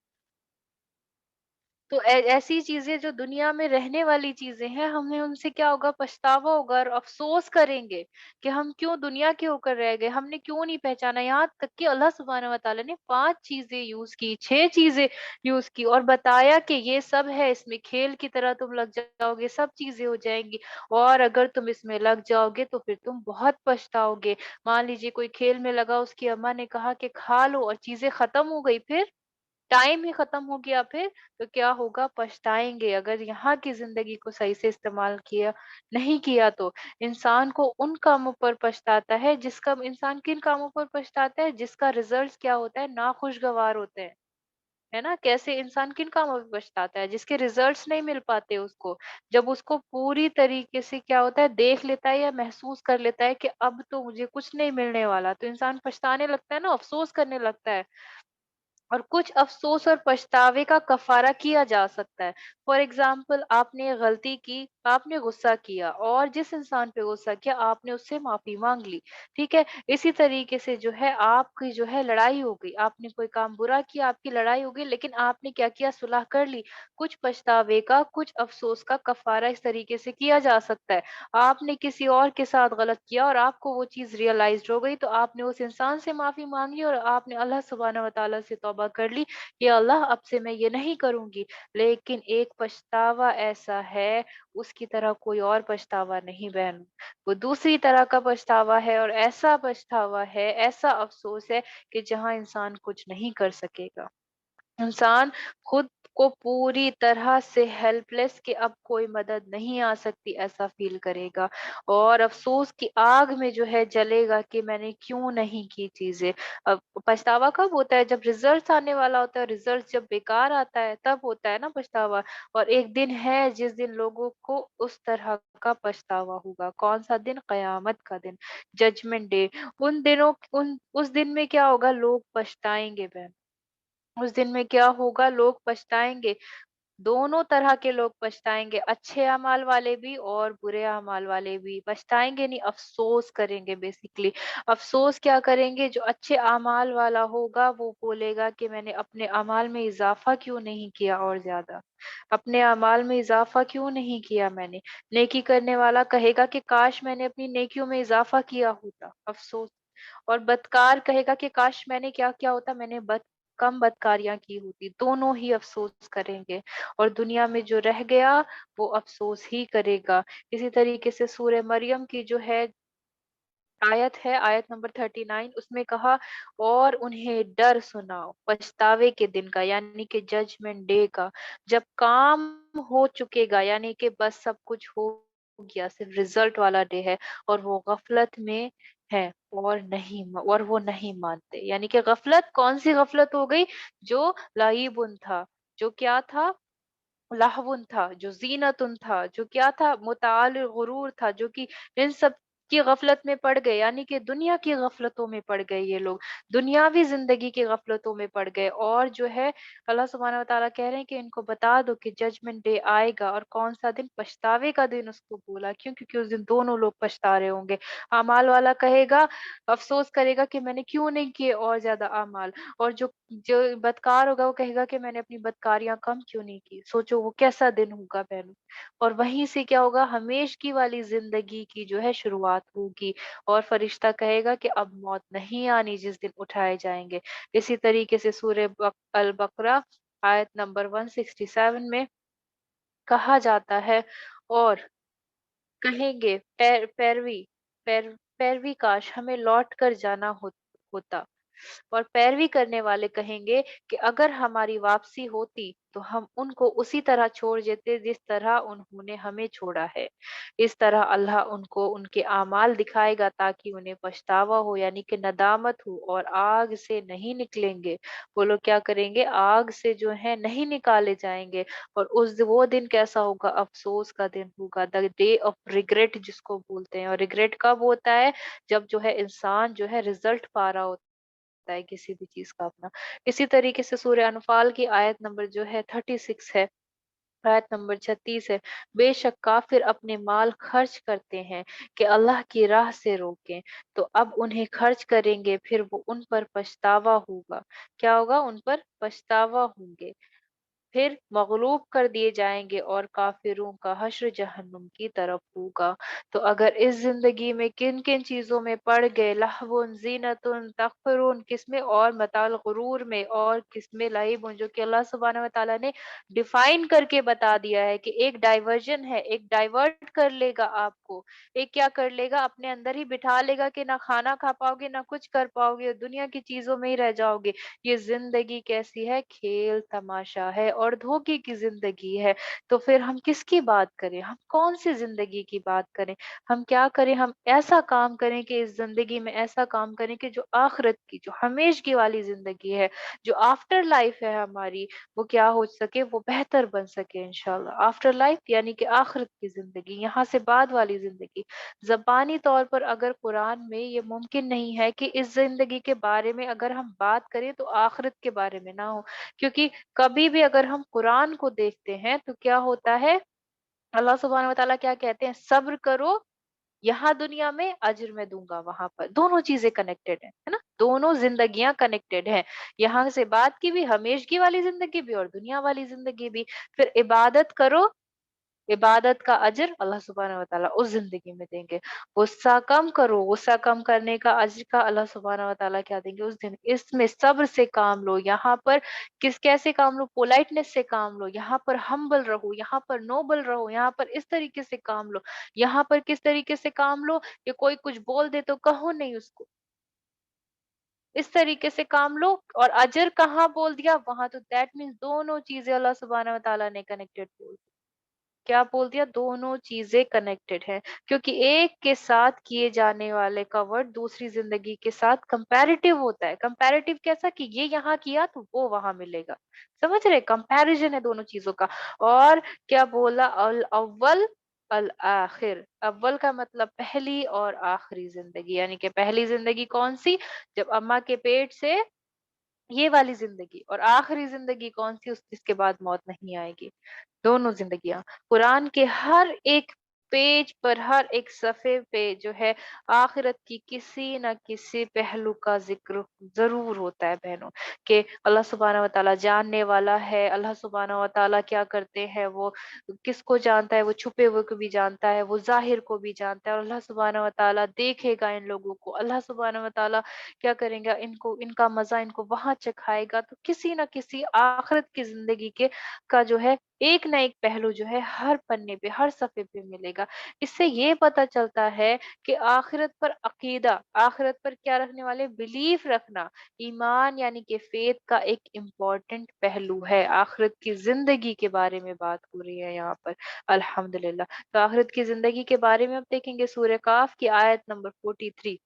तो ऐसी चीजें जो दुनिया में रहने वाली चीजें हैं, हमें उनसे क्या होगा, पछतावा होगा और अफसोस करेंगे कि हम क्यों दुनिया के होकर रह गए, हमने क्यों नहीं पहचाना। यहाँ तक कि अल्लाह सुब्हानहू व तआला ने 5 चीजें यूज की, 6 चीजें यूज की, और बताया कि ये सब है, इसमें खेल की तरह तुम लग जाओगे, सब चीजें हो जाएंगी, और अगर तुम इसमें लग जाओगे तो फिर तुम बहुत पछताओगे। मान लीजिए कोई खेल में लगा, उसकी अम्मा ने कहा कि खा लो, और चीजें खत्म हो गई, फिर टाइम ही खत्म हो गया, फिर तो क्या होगा, पछताएंगे। अगर यहाँ की जिंदगी को सही से इस्तेमाल किया नहीं किया, तो इंसान को उन कामों पर पछताता है, जिसका इंसान किन कामों पर पछताता है, जिसका रिजल्ट क्या होता है, नाखुशगवार होते हैं। है ना, कैसे इंसान किन कामों पे पछताता है, जिसके रिजल्ट्स नहीं मिल पाते उसको, जब उसको पूरी तरीके से क्या होता है, देख लेता है या महसूस कर लेता है कि अब तो मुझे कुछ नहीं मिलने वाला, तो इंसान पछताने लगता है ना, अफसोस करने लगता है। और कुछ अफ़सोस और पछतावे का कफ़ारा किया जा सकता है। फॉर एग्ज़ाम्पल, आपने गलती की, आपने गुस्सा किया, और जिस इंसान पे गुस्सा किया आपने उससे माफ़ी माँग ली, ठीक है? इसी तरीके से जो है आपकी जो है लड़ाई हो गई, आपने कोई काम बुरा किया, आपकी लड़ाई हो गई, लेकिन आपने क्या किया, सुलह कर ली। कुछ पछतावे का, कुछ अफ़सोस का कफ़ारा इस तरीके से किया जा सकता है। आपने किसी और के साथ गलत किया और आपको वो चीज़ रियलाइज़्ड हो गई, तो आपने उस इंसान से माफ़ी माँगी और आपने अल्लाह सुब्हानहू व तआला से तौबा कर ली कि अल्लाह अब से मैं ये नहीं करूँगी। लेकिन एक पछतावा ऐसा है, उसकी तरह कोई और पछतावा नहीं बहनों। वो दूसरी तरह का पछतावा है, और ऐसा पछतावा है, ऐसा अफ़सोस है कि जहाँ इंसान कुछ नहीं कर सकेगा। इंसान खुद को पूरी तरह से हेल्पलेस, कि अब कोई मदद नहीं आ सकती, ऐसा फील करेगा, और अफसोस की आग में जो है जलेगा कि मैंने क्यों नहीं की चीजें। अब पछतावा कब होता है, जब रिजल्ट आने वाला होता है, रिजल्ट जब बेकार आता है तब होता है ना पछतावा। और एक दिन है जिस दिन लोगों को उस तरह का पछतावा होगा, कौन सा दिन, कयामत का दिन, जजमेंट डे। उन दिनों उन उस दिन में क्या होगा, लोग पछताएंगे बहन। उस दिन में क्या होगा, लोग पछताएंगे, दोनों तरह के लोग पछताएंगे, अच्छे अमाल वाले भी और बुरे अमाल वाले भी पछताएंगे, नहीं अफसोस करेंगे बेसिकली। अफसोस क्या करेंगे, जो अच्छे अमाल वाला होगा वो बोलेगा कि मैंने अपने अमाल में इजाफा क्यों नहीं किया, और ज्यादा अपने अमाल में इजाफा क्यों नहीं किया मैंने। नेकी करने वाला कहेगा कि काश मैंने अपनी नेकियों में इजाफा किया होता, अफसोस। और बदकार कहेगा कि काश मैंने क्या किया होता, मैंने कम बदकारियां की होती। दोनों ही अफसोस करेंगे, और दुनिया में जो रह गया वो अफसोस ही करेगा। इसी तरीके से सूरह मरियम की जो है आयत है, आयत नंबर 39, उसमें कहा, और उन्हें डर सुनाओ पछतावे के दिन का, यानी कि जजमेंट डे का, जब काम हो चुकेगा, यानी कि बस सब कुछ हो गया, सिर्फ रिजल्ट वाला डे है, और वो गफलत में है, और वो नहीं मानते। यानी कि गफलत, कौन सी गफलत हो गई, जो लाइबुन था, जो क्या था, लहवुन था, जो ज़ीनतुन था, जो क्या था, मुताल गुरूर था, जो कि इन सब की गफलत में पड़ गए, यानी कि दुनिया की गफलतों में पड़ गए ये लोग, दुनियावी जिंदगी की गफलतों में पड़ गए। और जो है अल्लाह सुब्हानहू व तआला कह रहे हैं कि इनको बता दो कि जजमेंट डे आएगा, और कौन सा दिन, पछतावे का दिन उसको बोला। क्यों? क्योंकि उस दिन दोनों लोग पछता रहे होंगे। अमाल वाला कहेगा, अफसोस करेगा कि मैंने क्यों नहीं किए और ज्यादा अमाल, और जो जो बदकार होगा वो कहेगा कि मैंने अपनी बदकारियां कम क्यों नहीं की। सोचो वो कैसा दिन होगा बहनों। और वहीं से क्या होगा, हमेशगी वाली जिंदगी की जो है शुरुआत होगी। और फरिश्ता कहेगा कि अब मौत नहीं आनी जिस दिन उठाए जाएंगे। इसी तरीके से सूरह अल बकरा आयत नंबर 167 में कहा जाता है, और कहेंगे पैरवी काश हमें लौट कर जाना होता। और पैरवी करने वाले कहेंगे कि अगर हमारी वापसी होती तो हम उनको उसी तरह छोड़ देते जिस तरह उन्होंने हमें छोड़ा है। इस तरह अल्लाह उनको उनके आमाल दिखाएगा ताकि उन्हें पछतावा हो, यानी कि नदामत हो, और आग से नहीं निकलेंगे। वो लोग क्या करेंगे, आग से जो है नहीं निकाले जाएंगे। और वो दिन कैसा होगा, अफसोस का दिन होगा, द डे ऑफ रिग्रेट जिसको बोलते हैं। और रिग्रेट कब होता है, जब जो है इंसान जो है रिजल्ट पा रहा होता है किसी भी चीज का अपना। इसी तरीके से सूर्य अनफाल की आयत नंबर जो है 36 है, आयत नंबर 36 है। बेशक काफिर अपने माल खर्च करते हैं कि अल्लाह की राह से रोकें, तो अब उन्हें खर्च करेंगे, फिर वो उन पर पछतावा होगा। क्या होगा, उन पर पछतावा होंगे, फिर मगलूब कर दिए जाएंगे, और काफिरों का हश्र जहन्नुम की तरफ होगा। तो अगर इस जिंदगी में किन किन चीजों में पड़ गए, लहवुन जीनतुन तफरुन किसमें, और मताल गुरूर में, और किसमें लाइबुन, जो कि अल्लाह सुब्हानहू व तआला ने डिफाइन करके बता दिया है कि एक डाइवर्जन है, एक डाइवर्ट कर लेगा आपको, एक क्या कर लेगा, अपने अंदर ही बिठा लेगा कि ना खाना खा पाओगे ना कुछ कर पाओगे, दुनिया की चीजों में ही रह जाओगे। ये जिंदगी कैसी है, खेल तमाशा है और धोखे की जिंदगी है। तो फिर हम किसकी बात करें, हम कौन सी जिंदगी की बात करें, हम क्या करें, हम ऐसा काम करें कि इस जिंदगी में ऐसा काम करें कि जो आखिरत की, जो हमेशगी वाली जिंदगी है, जो आफ्टर लाइफ है हमारी, वो क्या हो सके, वो बेहतर बन सके इंशाल्लाह। आफ्टर लाइफ यानी कि आखिरत की जिंदगी, यहाँ से बाद वाली जिंदगी। ज़बानी तौर पर अगर कुरान में ये मुमकिन नहीं है कि इस ज़िंदगी के बारे में अगर हम बात करें तो आखिरत के बारे में ना हो, क्योंकि कभी भी अगर हम कुरान को देखते हैं तो क्या होता है, अल्लाह सुब्हानहू व तआला क्या कहते हैं, सब्र करो, यहाँ दुनिया में अज्र मैं दूंगा वहां पर। दोनों चीजें कनेक्टेड है ना, दोनों जिंदगियां कनेक्टेड है। यहाँ से बात की भी, हमेशगी वाली जिंदगी भी और दुनिया वाली जिंदगी भी। फिर इबादत करो, इबादत का अजर अल्लाह सुब्हानहू व तआला उस जिंदगी में देंगे। गुस्सा कम करो, गुस्सा कम करने का अजर का अल्लाह सुब्हानहू व तआला क्या देंगे उस दिन। इसमें सब्र से काम लो, यहाँ पर कैसे काम लो, पोलाइटनेस से काम लो, यहाँ पर हम्बल रहो, यहाँ पर नोबल रहो, यहाँ पर इस तरीके से काम लो। यहाँ पर किस तरीके से काम लो, कि कोई कुछ बोल दे तो कहो नहीं उसको, इस तरीके से काम लो। और अजर कहाँ बोल दिया वहां, तो दैट मीन्स दोनों चीजें अल्लाह सुब्हानहू व तआला ने कनेक्टेड बोल, क्या बोल दिया, दोनों चीजें कनेक्टेड है। क्योंकि एक के साथ किए जाने वाले का वर्ड दूसरी जिंदगी के साथ कंपैरेटिव होता है। कंपैरेटिव कैसा, कि ये यहाँ किया तो वो वहां मिलेगा। समझ रहे, कंपैरिजन है दोनों चीजों का। और क्या बोला, अल अव्वल अल आखिर, अव्वल का मतलब पहली और आखिरी जिंदगी, यानी कि पहली जिंदगी कौन सी, जब अम्मा के पेट से, ये वाली जिंदगी। और आखिरी जिंदगी कौन सी, उस जिसके बाद मौत नहीं आएगी। दोनों जिंदगियां, कुरान के हर एक पेज पर, हर एक सफ़े पे जो है आखिरत की किसी न किसी पहलू का जिक्र जरूर होता है बहनों। कि अल्लाह सुब्हानहू व तआला जानने वाला है, अल्लाह सुब्हानहू व तआला क्या करते हैं, वो किसको जानता है, वो छुपे हुए को भी जानता है, वो जाहिर को भी जानता है। और अल्लाह सुब्हानहू व तआला देखेगा इन लोगों को, अल्लाह सुब्हानहू व तआला क्या करेंगे, इनको, इनका मजा इनको वहां चखाएगा। तो किसी न किसी आखिरत की जिंदगी के का जो है एक ना एक पहलू जो है हर पन्ने पे, हर सफ़े पे मिलेगा। इससे ये पता चलता है कि आखिरत पर अकीदा, आखिरत पर क्या रखने वाले, बिलीफ रखना, ईमान यानी कि फेथ का एक इम्पोर्टेंट पहलू है। आखिरत की जिंदगी के बारे में बात हो रही है यहाँ पर, अल्हम्दुलिल्लाह। तो आखिरत की जिंदगी के बारे में अब देखेंगे सूरह काफ की आयत नंबर 43।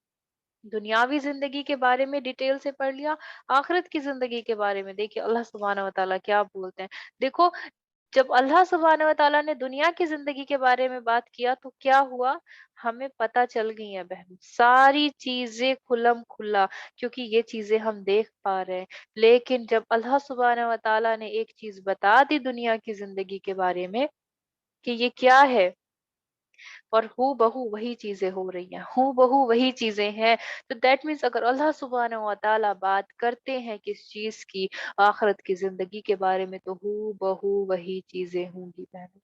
दुनियावी जिंदगी के बारे में डिटेल से पढ़ लिया, आखिरत की जिंदगी के बारे में देखिए अल्लाह सुब्हानहू व तआला क्या बोलते हैं। देखो, जब अल्लाह सुब्हानहू व तआला ने दुनिया की ज़िंदगी के बारे में बात किया तो क्या हुआ? हमें पता चल गई हैं बहनों, सारी चीज़ें खुल्लम-खुल्ला, क्योंकि ये चीज़ें हम देख पा रहे हैं। लेकिन जब अल्लाह सुब्हानहू व तआला ने एक चीज़ बता दी दुनिया की ज़िंदगी के बारे में कि ये क्या है, और हूबहू वही चीज़ें हो रही हैं, हूबहू वही चीज़ें हैं। तो दैट मीन्स अगर अल्लाह सुब्हानहू व तआला बात करते हैं किस चीज़ की, आखिरत की ज़िंदगी के बारे में, तो हूबहू वही चीज़ें होंगी बहनों।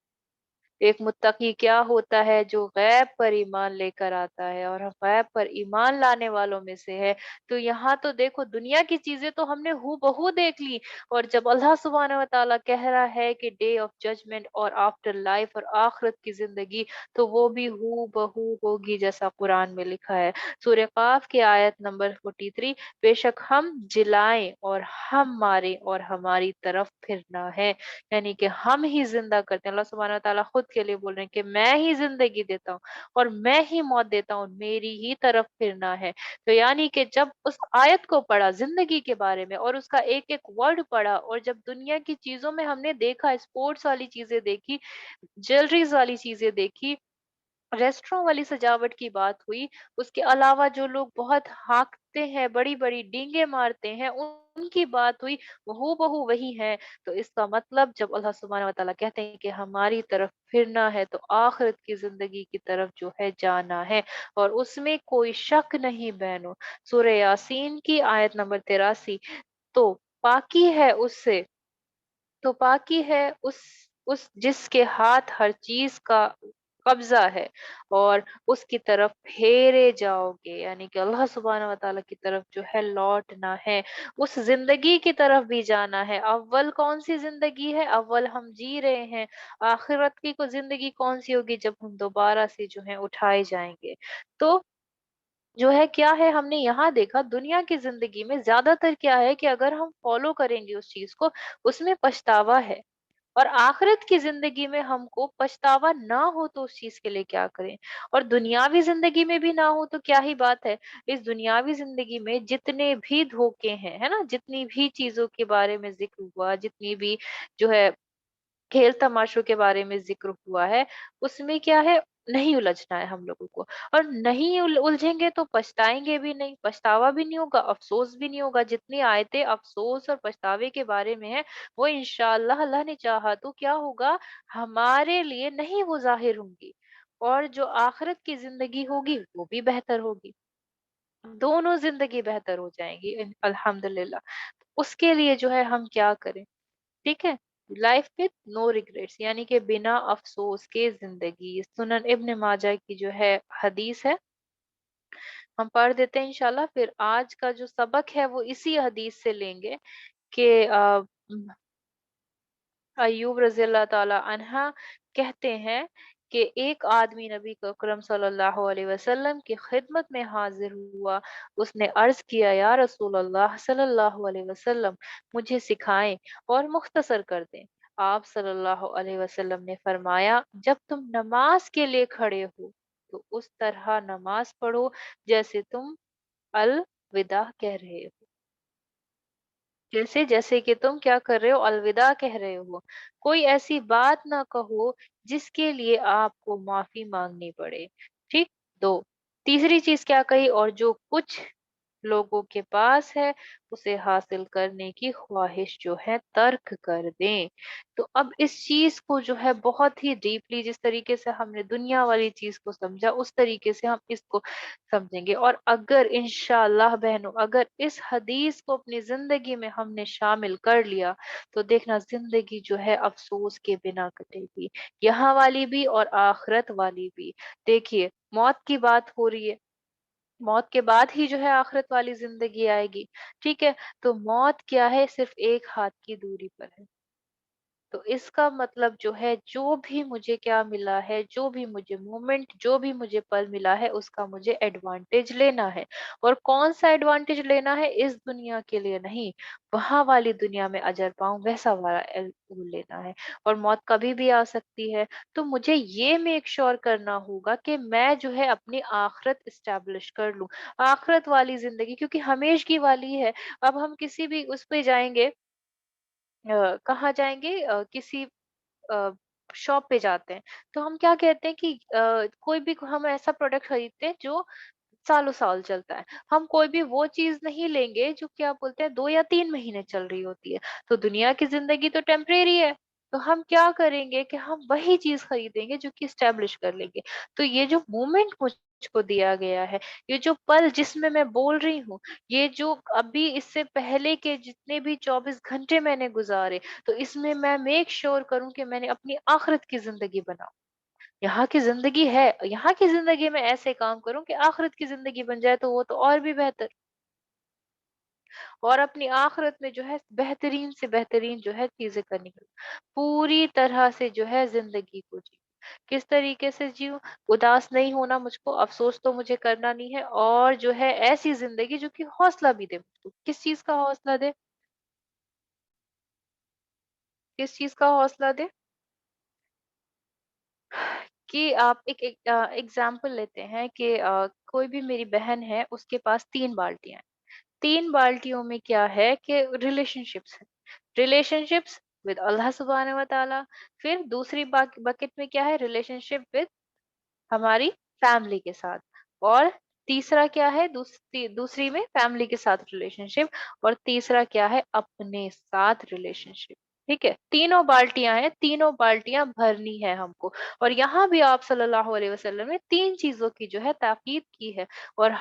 एक मुत्तकी क्या होता है? जो गैब पर ईमान लेकर आता है, और हम गैब पर ईमान लाने वालों में से है। तो यहाँ तो देखो, दुनिया की चीजें तो हमने हूबहू देख ली, और जब अल्लाह सुब्हानहू व तआला कह रहा है कि डे ऑफ जजमेंट और आफ्टर लाइफ और आखिरत की जिंदगी, तो वो भी हूबहू होगी जैसा कुरान में लिखा है। सूरह काफ की आयत नंबर 43, बेशक हम जिलाएं और हम मारें और हमारी तरफ फिरना है। यानी कि हम ही ज़िंदा करते हैं। अल्लाह सुब्हानहू व तआला खुद के लिए बोल रहे हैं कि मैं ही ज़िंदगी देता हूँ और मैं ही मौत देता हूँ, मेरी ही तरफ फिरना है। तो यानी कि जब उस आयत को पढ़ा ज़िंदगी के बारे में, और उसका एक-एक वर्ड पढ़ा, और जब दुनिया की चीज़ों में हमने देखा, स्पोर्ट्स वाली चीज़ें देखी, ज्वेलरीज़ वाली चीज़ें देखी, रेस्टोरेंट वाली सजावट की बात हुई, उसके अलावा जो लोग बहुत हाँकते हैं, बड़ी-बड़ी डींगे मारते हैं, उनकी बात हुई, वो हूबहू वही है। तो इसका मतलब जब अल्लाह सुब्हानहू व तआला कहते हैं कि हमारी तरफ फिरना है, तो आखिरत की ज़िंदगी की तरफ जो है जाना है, और उसमें कोई शक नहीं बहनों। सूरह यासीन की आयत नंबर 83, तो पाकी है उससे, तो पाकी है उस जिसके हाथ हर चीज का कब्जा है, और उसकी तरफ फेरे जाओगे, यानी कि अल्लाह सुब्हानहू व तआला की तरफ जो है लौटना है, उस जिंदगी की तरफ भी जाना है। अव्वल कौन सी जिंदगी है? अव्वल हम जी रहे हैं। आखिरत की को जिंदगी कौन सी होगी? जब हम दोबारा से जो है उठाए जाएंगे। तो जो है क्या है, हमने यहाँ देखा दुनिया की जिंदगी में ज्यादातर क्या है कि अगर हम फॉलो करेंगे उस चीज को, उसमें पछतावा है। और आखिरत की जिंदगी में हमको पछतावा ना हो तो उस चीज के लिए क्या करें, और दुनियावी जिंदगी में भी ना हो तो क्या ही बात है। इस दुनियावी जिंदगी में जितने भी धोखे हैं, है ना, जितनी भी चीजों के बारे में जिक्र हुआ, जितनी भी जो है खेल तमाशों के बारे में ज़िक्र हुआ है, उसमें क्या है, नहीं उलझना है हम लोगों को। और नहीं उलझेंगे तो पछताएँगे भी नहीं, पछतावा भी नहीं होगा, अफ़सोस भी नहीं होगा। जितनी आयतें अफ़सोस और पछतावे के बारे में हैं, वो इंशाअल्लाह अल्लाह ने चाहा तो क्या होगा, हमारे लिए नहीं वो ज़ाहिर होंगी। और जो आखिरत की ज़िंदगी होगी, वो भी बेहतर होगी। दोनों ज़िंदगी बेहतर हो जाएँगी अल्हम्दुलिल्लाह। उसके लिए जो है हम क्या करें? ठीक है, लाइफ विद नो रिग्रेट्स, यानी कि बिना अफसोस के जिंदगी। सुनन इब्न माजा की जो है हदीस है, हम पढ़ देते हैं इंशाल्लाह। फिर आज का जो सबक है वो इसी हदीस से लेंगे कि अय्यूब रज़ी अल्लाह ताला अन्हा कहते हैं कि एक आदमी नबी अकरम सल्लल्लाहु अलैहि वसल्लम की खिदमत में हाजिर हुआ। उसने अर्ज किया, या रसूल अल्लाह सल्लल्लाहु अलैहि वसल्लम, मुझे सिखाएं और मुख्तसर कर दें। आप सल्लल्लाहु अलैहि वसल्लम ने फरमाया, जब तुम नमाज के लिए खड़े हो तो उस तरह नमाज पढ़ो जैसे तुम अल विदा कह रहे हो, जैसे जैसे कि तुम क्या कर रहे हो, अलविदा कह रहे हो। कोई ऐसी बात ना कहो जिसके लिए आपको माफी मांगनी पड़े। ठीक। दो, तीसरी चीज क्या कही, और जो कुछ लोगों के पास है उसे हासिल करने की ख्वाहिश जो है तर्क कर दें। तो अब इस चीज को जो है बहुत ही डीपली, जिस तरीके से हमने दुनिया वाली चीज को समझा, उस तरीके से हम इसको समझेंगे। और अगर इंशाअल्लाह बहनों, अगर इस हदीस को अपनी जिंदगी में हमने शामिल कर लिया, तो देखना जिंदगी जो है अफसोस के बिना कटेगी, यहाँ वाली भी और आखिरत वाली भी। देखिए, मौत की बात हो रही है, मौत के बाद ही जो है आखिरत वाली जिंदगी आएगी। ठीक है। तो मौत क्या है, सिर्फ एक हाथ की दूरी पर है। तो इसका मतलब जो है, जो भी मुझे क्या मिला है, जो भी मुझे मोमेंट, जो भी मुझे पल मिला है, उसका मुझे एडवांटेज लेना है। और कौन सा एडवांटेज लेना है? इस दुनिया के लिए नहीं, वहां वाली दुनिया में अजर पाऊं वैसा वाला वो लेना है। और मौत कभी भी आ सकती है। तो मुझे ये मेक श्योर करना होगा कि मैं जो है अपनी आखिरत इस्टेब्लिश कर लूं, आखिरत वाली जिंदगी, क्योंकि हमेशगी वाली है। अब हम किसी भी उस पे जाएंगे, कहाँ जाएंगे, किसी शॉप पे जाते हैं, तो हम क्या कहते हैं कि कोई भी हम ऐसा प्रोडक्ट खरीदते हैं जो सालों साल चलता है। हम कोई भी वो चीज़ नहीं लेंगे जो क्या बोलते हैं 2 या 3 महीने चल रही होती है। तो दुनिया की ज़िंदगी तो टेम्परेरी है। तो हम क्या करेंगे कि हम वही चीज़ खरीदेंगे जो कि एस्टेब्लिश कर लेंगे। तो ये जो मोमेंट मुझको दिया गया है, ये जो पल जिसमें मैं बोल रही हूँ, ये जो अभी इससे पहले के जितने भी 24 घंटे मैंने गुज़ारे, तो इसमें मैं मेक श्योर करूँ कि मैंने अपनी आखिरत की ज़िंदगी बनाऊँ। यहाँ की ज़िंदगी है, यहाँ की ज़िंदगी में ऐसे काम करूँ कि आखिरत की ज़िंदगी बन जाए तो वो तो और भी बेहतर। और अपनी आखिरत में जो है बेहतरीन से बेहतरीन जो है चीज़ें करनी पड़े। पूरी तरह से जो है ज़िंदगी को जीऊँ। किस तरीके से जीऊँ? उदास नहीं होना मुझको, अफ़सोस तो मुझे करना नहीं है, और जो है ऐसी ज़िंदगी जो कि हौसला भी दे मुझको। किस चीज़ का हौसला दे? किस चीज़ का हौसला दे? कि आप एक एक एग्ज़ाम्पल लेते हैं कि कोई भी मेरी बहन है, उसके पास 3 बाल्टियाँ हैं। 3 बाल्टियों में क्या है कि रिलेशनशिप्स है। रिलेशनशिप्स विद अल्लाह सुब्हानहू व तआला, फिर दूसरी बकेट में क्या है, रिलेशनशिप विद हमारी फैमिली के साथ, और तीसरा क्या है, दूसरी में फैमिली के साथ रिलेशनशिप, और तीसरा क्या है, अपने साथ रिलेशनशिप। ठीक है, तीनों बाल्टियां हैं, तीनों बाल्टियां भरनी है हमको। और यहाँ भी आप सल्लल्लाहु अलैहि वसल्लम ने 3 चीजों की जो है ताकीद की है। और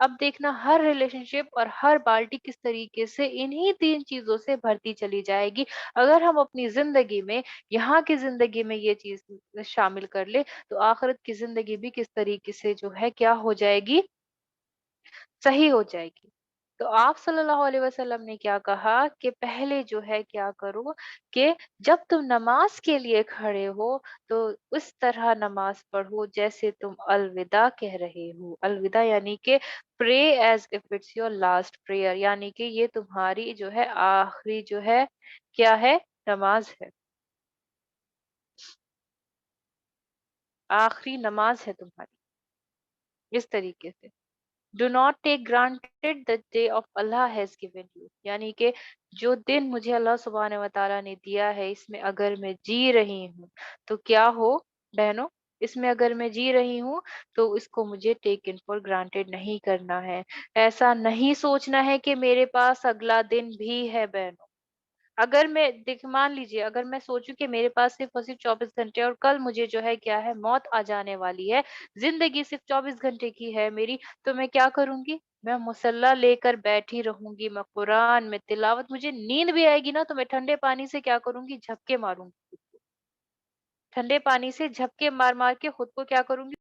अब देखना हर रिलेशनशिप और हर बाल्टी किस तरीके से इन्हीं 3 चीजों से भरती चली जाएगी। अगर हम अपनी जिंदगी में, यहाँ की जिंदगी में ये चीज शामिल कर ले, तो आखिरत की ज़िंदगी भी किस तरीके से जो है क्या हो जाएगी, सही हो जाएगी। तो आप सल्लल्लाहु अलैहि वसल्लम ने क्या कहा कि पहले जो है क्या करो कि जब तुम नमाज के लिए खड़े हो, तो उस तरह नमाज पढ़ो जैसे तुम अलविदा कह रहे हो। अलविदा यानी कि pray as if it's your last prayer, यानी कि ये तुम्हारी जो है आखिरी जो है क्या है, नमाज है, आखिरी नमाज है तुम्हारी, इस तरीके से। Do not take granted the day of Allah has given you, यानी कि जो दिन मुझे अल्लाह सुब्हान व तआला ने दिया है, इसमें अगर मैं जी रही हूँ तो क्या हो बहनों, इसमें अगर मैं जी रही हूँ तो इसको मुझे टेक इन फॉर ग्रांटेड नहीं करना है। ऐसा नहीं सोचना है कि मेरे पास अगला दिन भी है बहनों। अगर मैं देख मान लीजिए, अगर मैं सोचूं कि मेरे पास सिर्फ और सिर्फ 24 घंटे, और कल मुझे जो है क्या है, मौत आ जाने वाली है, जिंदगी सिर्फ 24 घंटे की है मेरी, तो मैं क्या करूंगी, मैं मुसल्ला लेकर बैठी रहूंगी, मैं कुरान में तिलावत, मुझे नींद भी आएगी ना तो मैं ठंडे पानी से क्या करूंगी, झपके मारूंगी। ठंडे पानी से झपके मार मार के खुद को क्या करूंगी।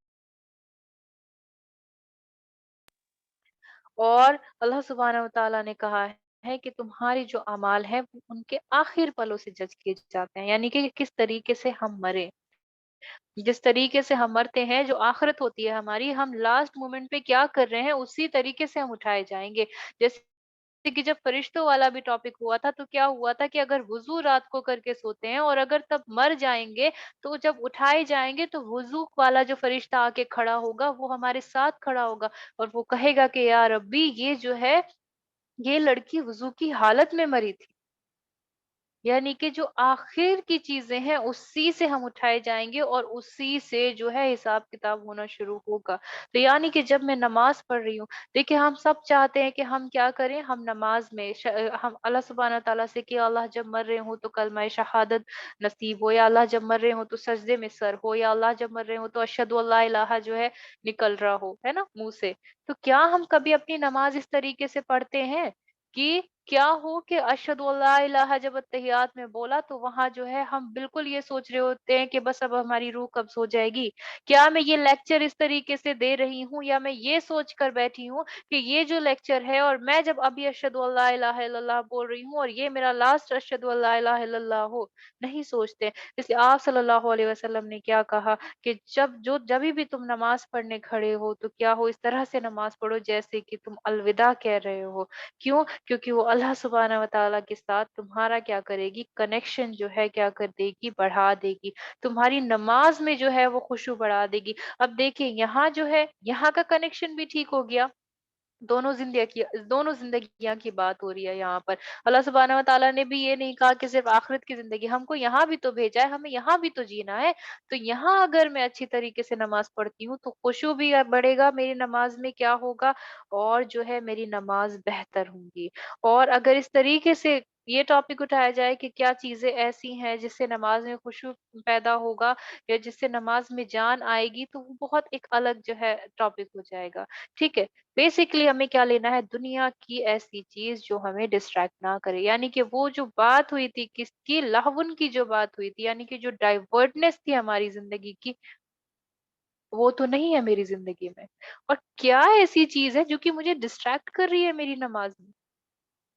और अल्लाह सुब्हानहू व तआला ने कहा है कि तुम्हारी जो अमाल है वो उनके आखिर पलों से जज किए जाते हैं, यानी कि किस तरीके से हम मरे, जिस तरीके से हम मरते हैं, जो आखिरत होती है हमारी, हम लास्ट मोमेंट पे क्या कर रहे हैं उसी तरीके से हम उठाए जाएंगे। जैसे कि जब फरिश्तों वाला भी टॉपिक हुआ था, तो क्या हुआ था कि अगर वुजू रात को करके सोते हैं और अगर तब मर जाएंगे, तो जब उठाए जाएंगे तो वुजू वाला जो फरिश्ता आके खड़ा होगा वो हमारे साथ खड़ा होगा, और वो कहेगा कि या रब्बी, ये जो है, ये लड़की वुजू की हालत में मरी थी। यानी कि जो आखिर की चीजें हैं उसी से हम उठाए जाएंगे, और उसी से जो है हिसाब किताब होना शुरू होगा। तो यानी कि जब मैं नमाज पढ़ रही हूँ, देखिए हम सब चाहते हैं कि हम क्या करें, हम नमाज में हम अल्लाह सुब्हान तआला से कि अल्लाह जब मर रहे हो तो कलमा शहादत नसीब हो, या अल्लाह जब मर रहे हो तो सजदे में सर हो, या अल्लाह जब मर रहे हो तो अशहदु अल्ला इलाहा जो है निकल रहा हो, है ना, मुंह से। तो क्या हम कभी अपनी नमाज इस तरीके से पढ़ते हैं कि क्या हो कि अशहदु अल्ला इलाहा जब अत्तहियात में बोला, तो वहां जो है हम बिल्कुल ये सोच रहे होते हैं कि बस अब हमारी रूह कब सो जाएगी। क्या मैं ये लेक्चर इस तरीके से दे रही हूँ, या मैं ये सोच कर बैठी हूँ कि ये जो लेक्चर है, और मैं जब अभी अशहदु अल्ला इलाहा इल्लल्लाह बोल रही हूँ और ये मेरा लास्ट अशहदु अल्ला इलाहा इल्लल्लाह हो, नहीं सोचते। इसलिए आप सल्लल्लाहु अलैहि वसल्लम ने क्या कहा कि जब भी तुम नमाज पढ़ने खड़े हो, तो क्या हो, इस तरह से नमाज पढ़ो जैसे कि तुम अलविदा कह रहे हो। क्यों? क्योंकि वो अल्लाह सुब्हानहू व तआला के साथ तुम्हारा क्या करेगी, कनेक्शन जो है क्या कर देगी, बढ़ा देगी। तुम्हारी नमाज में जो है वो खुशू बढ़ा देगी। अब देखिए यहाँ जो है, यहाँ का कनेक्शन भी ठीक हो गया, दोनों ज़िंदगियाँ की बात हो रही है यहाँ पर। अल्लाह सुब्हानहू व तआला ने भी ये नहीं कहा कि सिर्फ़ आखिरत की ज़िंदगी, हमको यहाँ भी तो भेजा है, हमें यहाँ भी तो जीना है। तो यहाँ अगर मैं अच्छी तरीके से नमाज़ पढ़ती हूँ, तो खुशू भी बढ़ेगा मेरी नमाज़ में, क्या होगा, और जो है मेरी नमाज़ बेहतर होंगी। और अगर इस तरीके से ये टॉपिक उठाया जाए कि क्या चीज़ें ऐसी हैं जिससे नमाज़ में खुशू पैदा होगा या जिससे नमाज़ में जान आएगी, तो वो बहुत एक अलग जो है टॉपिक हो जाएगा। ठीक है? बेसिकली हमें क्या लेना है, दुनिया की ऐसी चीज जो हमें डिस्ट्रैक्ट ना करे, यानी कि वो जो बात हुई थी किसकी, लहवन की जो बात हुई थी, यानी कि जो डाइवर्टनेस थी हमारी जिंदगी की, वो तो नहीं है मेरी जिंदगी में। और क्या ऐसी चीज है जो कि मुझे डिस्ट्रैक्ट कर रही है मेरी नमाज में?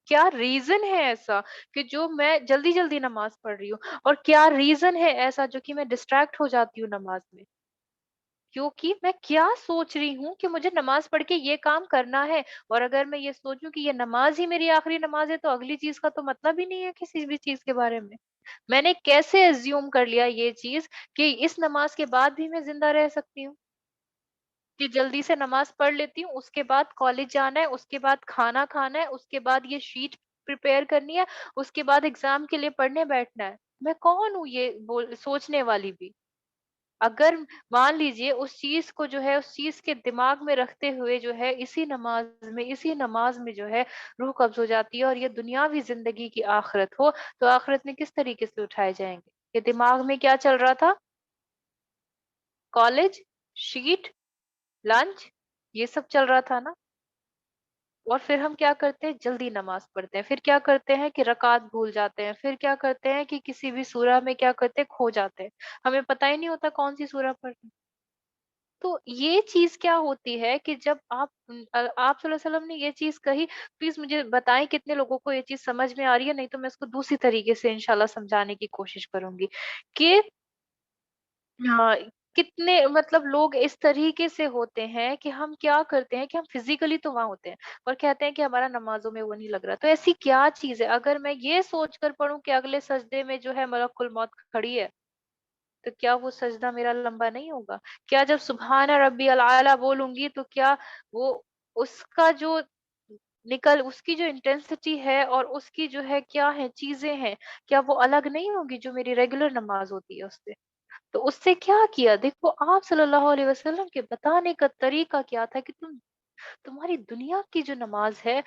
क्या रीजन है ऐसा कि जो मैं जल्दी जल्दी नमाज पढ़ रही हूँ, और क्या रीजन है ऐसा जो कि मैं डिस्ट्रैक्ट हो जाती हूँ नमाज में? क्योंकि मैं क्या सोच रही हूँ कि मुझे नमाज पढ़ के ये काम करना है, और अगर मैं ये सोचूं कि ये नमाज ही मेरी आखिरी नमाज है, तो अगली चीज का तो मतलब ही नहीं है किसी भी चीज के बारे में। मैंने कैसे एज्यूम कर लिया ये चीज कि इस नमाज के बाद भी मैं जिंदा रह सकती हूँ, कि जल्दी से नमाज पढ़ लेती हूँ, उसके बाद कॉलेज जाना है, उसके बाद खाना खाना है, उसके बाद ये शीट प्रिपेयर करनी है, उसके बाद एग्जाम के लिए पढ़ने बैठना है। मैं कौन हूँ ये बोल सोचने वाली भी? अगर मान लीजिए उस चीज को जो है, उस चीज के दिमाग में रखते हुए जो है, इसी नमाज में जो है रूह कब्ज हो जाती है, और ये दुनियावी जिंदगी की आखिरत हो, तो आखिरत में किस तरीके से उठाए जाएंगे? ये दिमाग में क्या चल रहा था? कॉलेज, शीट, लंच, ये सब चल रहा था ना। और फिर हम क्या करते हैं, जल्दी नमाज पढ़ते हैं, फिर क्या करते हैं कि रकात भूल जाते हैं, फिर क्या करते हैं कि किसी भी सूरा में क्या करते हैं, खो जाते हैं, हमें पता ही नहीं होता कौन सी सूरा पढ़। तो ये चीज़ क्या होती है कि जब आप सल्लल्लाहु अलैहि वसल्लम ने ये चीज़ कही, प्लीज़ मुझे बताएँ कितने लोगों को ये चीज़ समझ में आ रही है, नहीं तो मैं इसको दूसरी तरीके से इंशाल्लाह समझाने की कोशिश करूँगी कि हाँ, कितने मतलब लोग इस तरीके से होते हैं कि हम क्या करते हैं कि हम फिज़िकली तो वहाँ होते हैं, और कहते हैं कि हमारा नमाज़ों में वो नहीं लग रहा। तो ऐसी क्या चीज़ है, अगर मैं ये सोच कर पढ़ूँ कि अगले सजदे में जो है मलकुल मौत खड़ी है, तो क्या वो सजदा मेरा लंबा नहीं होगा? क्या जब सुबहान रब्बियल आला बोलूँगी, तो क्या वो उसका जो उसकी जो इंटेंसिटी है और उसकी जो है क्या है चीज़ें हैं, क्या वो अलग नहीं होंगी जो मेरी रेगुलर नमाज़ होती है उससे? तो उससे क्या किया? देखो आप सल्लल्लाहु अलैहि वसल्लम के बताने का तरीका क्या था कि तुम्हारी दुनिया की जो नमाज़ है,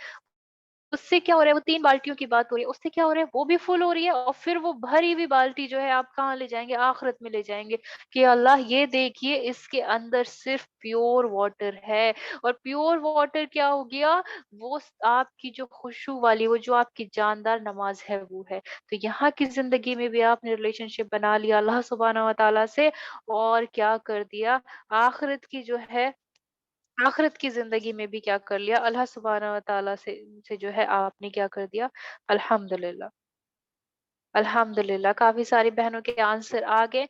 उससे क्या हो रहा है, वो 3 बाल्टियों की बात हो रही है, उससे क्या हो रहा है, वो भी फुल हो रही है, और फिर वो भरी हुई बाल्टी जो है आप कहाँ ले जाएँगे? आखिरत में ले जाएँगे कि अल्लाह ये देखिए इसके अंदर सिर्फ़ प्योर वाटर है। और प्योर वाटर क्या हो गया? वो आपकी जो खुशू वाली, वो जो आपकी जानदार नमाज़ है वो है। तो यहाँ की ज़िंदगी में भी आपने रिलेशनशिप बना लिया अल्लाह सुब्हानहू व तआला से, और क्या कर दिया, आखिरत की जो है आखिरत की ज़िंदगी में भी क्या कर लिया, अल्लाह सुब्हानहू व तआला से जो है आपने क्या कर दिया, अल्हम्दुलिल्लाह। अल्हम्दुलिल्लाह, काफ़ी सारी बहनों के आंसर आ गए।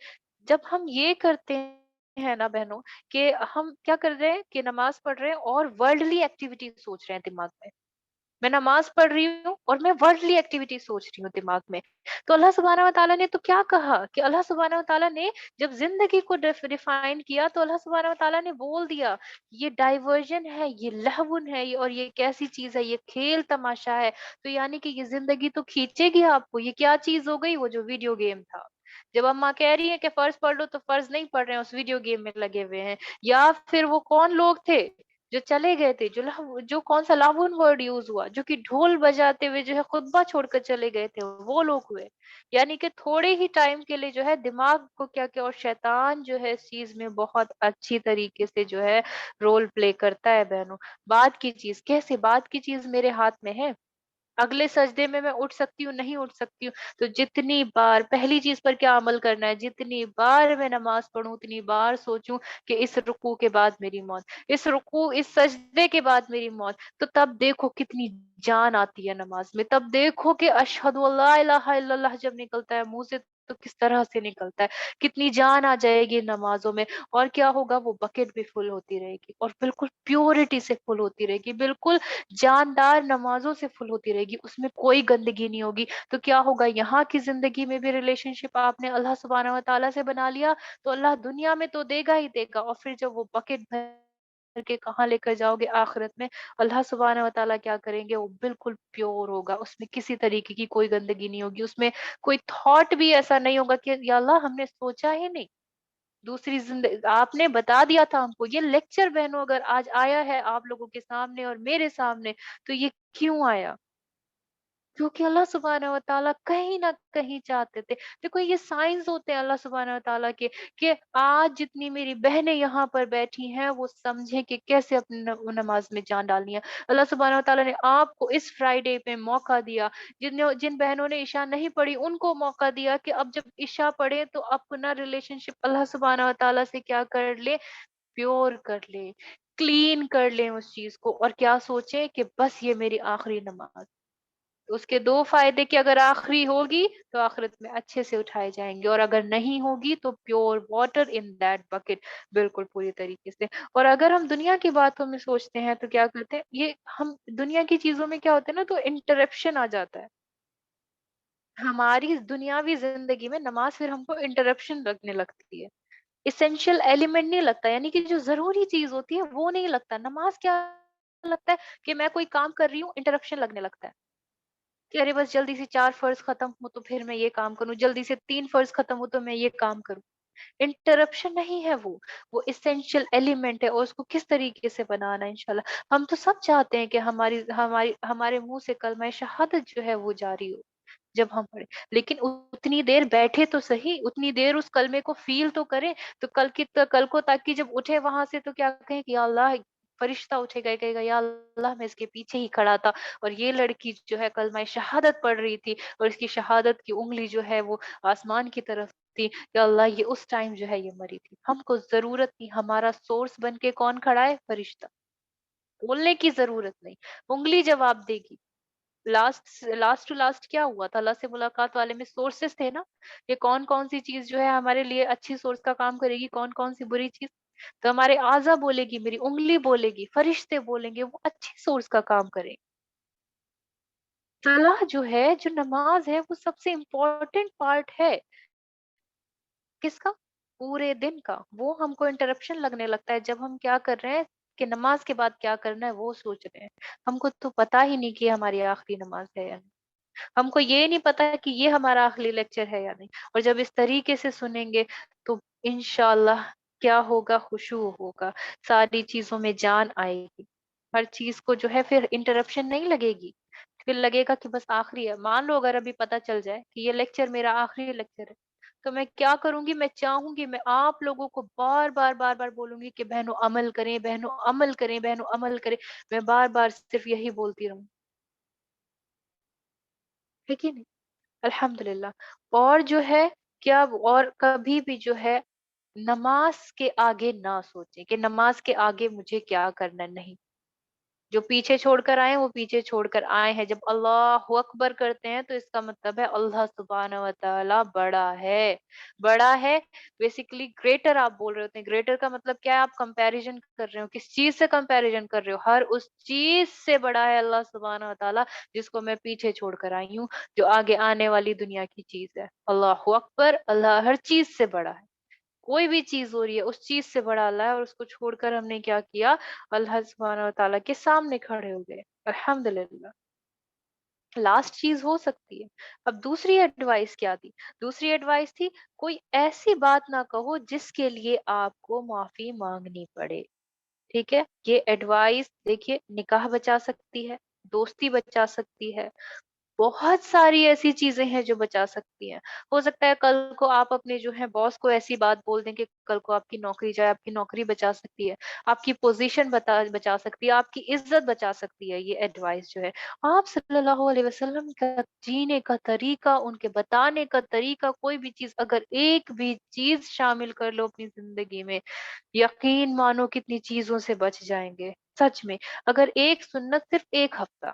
जब हम ये करते हैं ना बहनों, कि हम क्या कर रहे हैं कि नमाज़ पढ़ रहे हैं और वर्ल्डली एक्टिविटी सोच रहे हैं दिमाग में। मैं नमाज़ पढ़ रही हूँ और मैं वर्ल्डली एक्टिविटी सोच रही हूँ दिमाग में। तो अल्लाह सुब्हानहू व तआला ने तो क्या कहा कि अल्लाह सुब्हानहू व तआला ने जब ज़िंदगी को डिफाइन किया, तो अल्लाह सुब्हानहू व तआला ने बोल दिया, ये डाइवर्जन है, ये लहवुन है, ये और ये कैसी चीज़ है, ये खेल तमाशा है। तो यानी कि ये ज़िंदगी तो खींचेगी आपको, ये क्या चीज़ हो गई, वो जो वीडियो गेम था। जब अम्मा कह रही है कि फ़र्ज़ पढ़ लो, तो फ़र्ज़ नहीं पढ़ रहे हैं, उस वीडियो गेम में लगे हुए हैं। या फिर वो कौन लोग थे जो चले गए थे, जो कौन-सा लाउन वर्ड यूज़ हुआ, जो कि ढोल बजाते हुए जो है खुतबा छोड़कर चले गए थे, वो लोग हुए। यानी कि थोड़े ही टाइम के लिए जो है दिमाग को क्या किया, और शैतान जो है इस चीज़ में बहुत अच्छी तरीके से जो है रोल प्ले करता है बहनों। बाद की चीज़ कैसे, बाद की चीज़ मेरे हाथ में है। अगले सजदे में मैं उठ सकती हूँ, नहीं उठ सकती हूँ। तो जितनी बार पहली चीज़ पर क्या अमल करना है, जितनी बार मैं नमाज़ पढ़ूँ, उतनी बार सोचूँ कि इस रुकू के बाद मेरी मौत, इस सजदे के बाद मेरी मौत। तो तब देखो कितनी जान आती है नमाज़ में। तब देखो कि अशहदु अल्ला इलाहा इल्लल्लाह जब निकलता है मुँह से, तो किस तरह से निकलता है, कितनी जान आ जाएगी नमाज़ों में। और क्या होगा, वो बकेट भी फुल होती रहेगी, और बिल्कुल प्योरिटी से फुल होती रहेगी, बिल्कुल जानदार नमाज़ों से फुल होती रहेगी, उसमें कोई गंदगी नहीं होगी। तो क्या होगा, यहाँ की ज़िंदगी में भी रिलेशनशिप आपने अल्लाह सुब्हानहू व तआला से बना लिया, तो अल्लाह दुनिया में तो देगा ही देगा, और फिर जब वो बकेट भर करके कहाँ लेकर जाओगे आखिरत में, अल्लाह सुब्हानहू व तआला क्या करेंगे, वो बिल्कुल प्योर होगा, उसमें किसी तरीके की कोई गंदगी नहीं होगी, उसमें कोई थॉट भी ऐसा नहीं होगा कि या अल्लाह हमने सोचा ही नहीं। दूसरी जिंदगी आपने बता दिया था हमको, ये लेक्चर बहनों अगर आज आया है आप लोगों के सामने और मेरे सामने, तो ये क्यों आया? क्योंकि अल्लाह सुब्हानहू व तआला कहीं न कहीं चाहते थे। देखो ये साइंस होते हैं अल्लाह सुब्हानहू व तआला के, कि आज जितनी मेरी बहनें यहाँ पर बैठी हैं, वो समझें कि कैसे अपनी नमाज में जान डालनी है। अल्लाह सुब्हानहू व तआला ने आपको इस फ्राइडे पे मौका दिया, जिन बहनों ने इशा नहीं पढ़ी उनको मौका दिया कि अब जब इशा पढ़े तो अपना रिलेशनशिप अल्लाह सुब्हानहू व तआला से क्या कर ले, प्योर कर ले, क्लीन कर लें उस चीज़ को, और क्या सोचें कि बस ये मेरी आखिरी नमाज। तो उसके 2 फायदे, कि अगर आखिरी होगी तो आखिरत में अच्छे से उठाए जाएँगे, और अगर नहीं होगी तो pure water in that bucket, बिल्कुल पूरी तरीके से। और अगर हम दुनिया की बातों में सोचते हैं तो क्या करते हैं, ये हम दुनिया की चीज़ों में क्या होता है ना, तो इंटरप्शन आ जाता है। हमारी दुनियावी ज़िंदगी में नमाज़ फिर हमको इंटरप्शन लगने लगती है। एसेंशियल एलिमेंट नहीं लगता, यानी कि जो ज़रूरी चीज़ होती है वो नहीं लगता। नमाज़ क्या लगता है, कि मैं कोई काम कर रही हूँ, इंटरप्शन लगने लगता है। कि अरे बस जल्दी से 4 फ़र्ज़ खत्म हो तो फिर मैं ये काम करूँ, जल्दी से 3 फ़र्ज़ खत्म हो तो मैं ये काम करूँ। इंटरप्शन नहीं है वो एसेंशियल एलिमेंट है, और उसको किस तरीके से बनाना है इंशाल्लाह। हम तो सब चाहते हैं कि हमारी हमारी हमारे मुँह से कलमा शहादत जो है वो जारी हो, जब हम पढ़े। लेकिन उतनी देर बैठे तो सही, उतनी देर उस कलमे को फ़ील तो करें, तो कल को ताकि जब उठे वहाँ से तो क्या कहें कि या अल्लाह, फरिश्ता उठेगा, कहेगा या अल्लाह मैं इसके पीछे ही खड़ा था, और ये लड़की जो है कलमा शहादत पढ़ रही थी, और इसकी शहादत की उँगली जो है वो आसमान की तरफ थी, या अल्लाह ये उस टाइम जो है ये मरी थी। हमको ज़रूरत नहीं, हमारा सोर्स बन के कौन खड़ा है? फरिश्ता। बोलने की ज़रूरत नहीं, उँगली जवाब देगी। लास्ट टू लास्ट क्या हुआ था? अल्लाह से मुलाकात वाले में सोर्सेस थे ना, ये कौन-कौन सी चीज़ जो है हमारे लिए अच्छी सोर्स का काम करेगी, कौन-कौन सी बुरी चीज़। तो हमारे आज़ा बोलेगी, मेरी उँगली बोलेगी, फरिश्ते बोलेंगे, वो अच्छी सोर्स का काम करें। सलाह जो है, जो नमाज़ है, वो सबसे इम्पोर्टेंट पार्ट है। किसका? पूरे दिन का। वो हमको इंटरप्शन लगने लगता है जब हम क्या कर रहे हैं, कि नमाज के बाद क्या करना है वो सोच रहे हैं। हमको तो पता ही नहीं कि हमारी आखिरी नमाज है या नहीं। हमको ये नहीं पता है कि ये हमारा आखिरी लेक्चर है या नहीं। और जब इस तरीके से सुनेंगे तो इंशाअल्लाह क्या होगा, खुशू होगा, सारी चीज़ों में जान आएगी। हर चीज़ को जो है फिर इंटरप्शन नहीं लगेगी। फिर लगेगा कि बस आखिरी है। मान लो अगर अभी पता चल जाए कि ये लेक्चर मेरा आखिरी लेक्चर है, तो मैं क्या करूँगी, मैं चाहूँगी मैं आप लोगों को बार-बार, बार-बार बोलूँगी कि बहनों अमल करें, बहनों अमल करें, बहनों अमल करें। मैं बार-बार सिर्फ़ यही बोलती रहूँ, है कि नहीं? अल्हम्दुलिल्लाह। और जो है क्या, और कभी भी जो है नमाज़ के आगे ना सोचें कि नमाज़ के आगे मुझे क्या करना, नहीं। जो पीछे छोड़कर आए हैं, वो पीछे छोड़कर आए हैं। जब अल्लाहु अकबर करते हैं, तो इसका मतलब है अल्लाह सुब्हानहू व तआला बड़ा है। बड़ा है, बेसिकली ग्रेटर आप बोल रहे होते हैं। ग्रेटर का मतलब क्या है? आप कंपैरिज़न कर रहे हो। किस चीज़ से कंपैरिज़न कर रहे हो? हर उस चीज़ से बड़ा है अल्लाह सुब्हानहू व तआला, जिसको मैं पीछे छोड़कर आई हूँ, जो आगे आने वाली दुनिया की चीज़ है। अल्लाहु अकबर, अल्लाह हर चीज़ से बड़ा है। कोई भी चीज़ हो रही है, उस चीज़ से बड़ा अल्लाह है, और उसको छोड़कर हमने क्या किया, अल्लाह सुब्हानहू व तआला के सामने खड़े हो गए। अल्हम्दुलिल्लाह। लास्ट चीज़ हो सकती है। अब दूसरी एडवाइस क्या थी? दूसरी एडवाइस थी, कोई ऐसी बात ना कहो जिसके लिए आपको माफ़ी माँगनी पड़े। ठीक है? ये एडवाइस देखिए निकाह बचा सकती है, दोस्ती बचा सकती है, बहुत सारी ऐसी चीज़ें हैं जो बचा सकती हैं। हो सकता है कल को आप अपने जो है बॉस को ऐसी बात बोल दें कि कल को आपकी नौकरी जाए, आपकी नौकरी बचा सकती है, आपकी पोज़ीशन बचा सकती है, आपकी इज़्ज़त बचा सकती है ये एडवाइस जो है। आप सल्लल्लाहु अलैहि वसल्लम का जीने का तरीका, उनके बताने का तरीका, कोई भी चीज़ अगर एक भी चीज़ शामिल कर लो अपनी ज़िंदगी में, यकीन मानो कितनी चीज़ों से बच जाएँगे। सच में, अगर एक सुन्नत सिर्फ़ 1 हफ्ता,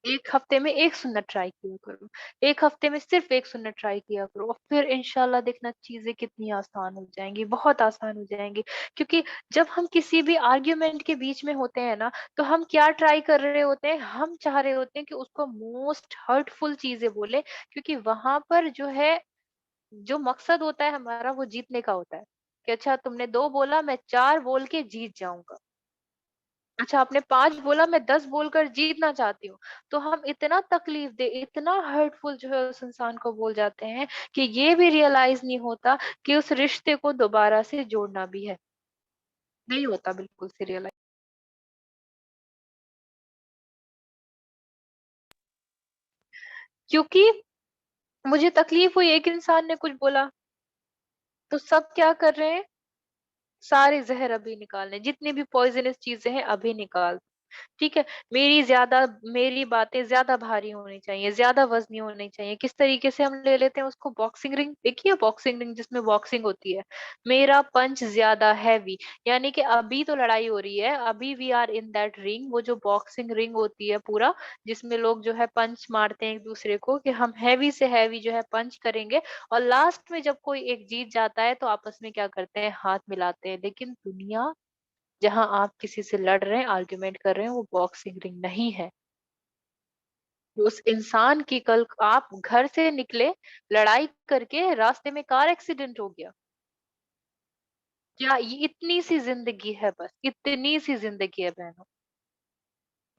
1 हफ्ते में 1 सुन्नत ट्राई किया करो। 1 हफ्ते में सिर्फ़ 1 सुन्नत ट्राई किया करो, और फिर इंशाल्लाह देखना चीज़ें कितनी आसान हो जाएँगी, बहुत आसान हो जाएँगी। क्योंकि जब हम किसी भी आर्ग्यूमेंट के बीच में होते हैं ना, तो हम क्या ट्राई कर रहे होते हैं, हम चाह रहे होते हैं कि उसको मोस्ट हर्टफुल चीज़ें बोलें, क्योंकि वहाँ पर जो है, जो मकसद होता है हमारा वो जीतने का होता है। कि अच्छा तुमने 2 बोला, मैं 4 बोल के जीत जाऊँगा। अच्छा आपने 5 बोला, मैं 10 बोलकर जीतना चाहती हूँ। तो हम इतना तकलीफ दे, इतना हर्टफुल जो है उस इंसान को बोल जाते हैं कि ये भी रियलाइज़ नहीं होता कि उस रिश्ते को दोबारा से जोड़ना भी है। नहीं होता बिल्कुल से रियलाइज़। क्योंकि मुझे तकलीफ हुई, एक इंसान ने कुछ बोला, तो सब क्या कर रहे हैं, सारे ज़हर अभी निकालने, जितनी भी पॉइज़नस चीज़ें हैं अभी निकाल। ठीक है? मेरी बातें ज़्यादा भारी होनी चाहिए, ज़्यादा वज़नी होनी चाहिए। किस तरीके से हम ले लेते हैं उसको, बॉक्सिंग रिंग देखिए, बॉक्सिंग रिंग जिसमें बॉक्सिंग होती है। मेरा पंच ज़्यादा हैवी, यानी कि अभी तो लड़ाई हो रही है, अभी we are in that ring, वो जो बॉक्सिंग रिंग होती है पूरा, जिसमें लोग जो है पंच मारते हैं एक-दूसरे को, कि हम हैवी से हैवी जो है पंच करेंगे, और लास्ट में जब कोई एक जीत जाता है तो आपस में क्या करते हैं, हाथ मिलाते हैं। लेकिन दुनिया जहाँ आप किसी से लड़ रहे हैं, आर्ग्यूमेंट कर रहे हैं, वो बॉक्सिंग रिंग नहीं है। उस इंसान की कल आप घर से निकले, लड़ाई करके रास्ते में कार एक्सीडेंट हो गया। क्या ये इतनी सी ज़िंदगी है बस, इतनी सी ज़िंदगी है बहनों।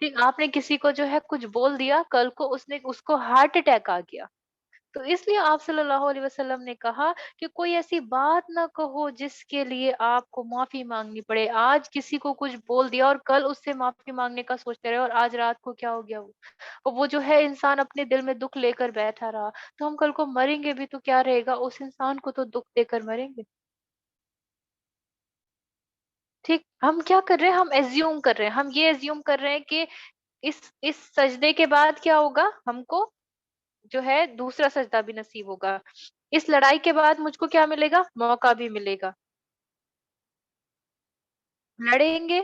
ठीक, आपने किसी को जो है कुछ बोल दिया, कल को उसने उसको हार्ट अटैक आ गया। तो इसलिए आप सल्लल्लाहु अलैहि वसल्लम ने कहा कि कोई ऐसी बात ना कहो जिसके लिए आपको माफ़ी माँगनी पड़े। आज किसी को कुछ बोल दिया और कल उससे माफ़ी माँगने का सोचते रहे, और आज रात को क्या हो गया वो? और वो जो है इंसान अपने दिल में दुःख लेकर बैठा रहा, तो हम कल को मरेंगे भी तो क्या रहेगा? उस इंसान को तो दुःख देकर मरेंगे। ठीक? हम क्या कर रहे हैं? हम एज़्यूम कर रहे हैं। हम ये एज़्यूम कर रहे हैं कि इस सजदे के बाद क्या होगा? हमको जो है दूसरा सजदा भी नसीब होगा। इस लड़ाई के बाद मुझको क्या मिलेगा? मौका भी मिलेगा। लड़ेंगे,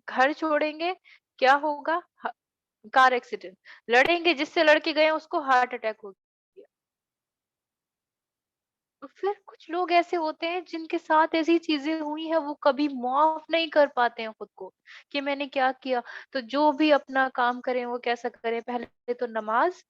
घर छोड़ेंगे, क्या होगा? Car accident. लड़ेंगे, जिससे लड़ के गए हैं उसको हार्ट अटैक हो गया। तो फिर कुछ लोग ऐसे होते हैं जिनके साथ ऐसी चीज़ें हुई हैं, वो कभी माफ़ नहीं कर पाते हैं खुद को, कि मैंने क्या किया? तो जो भी अपना काम करें वो कैसा करें, पहले तो नमाज़,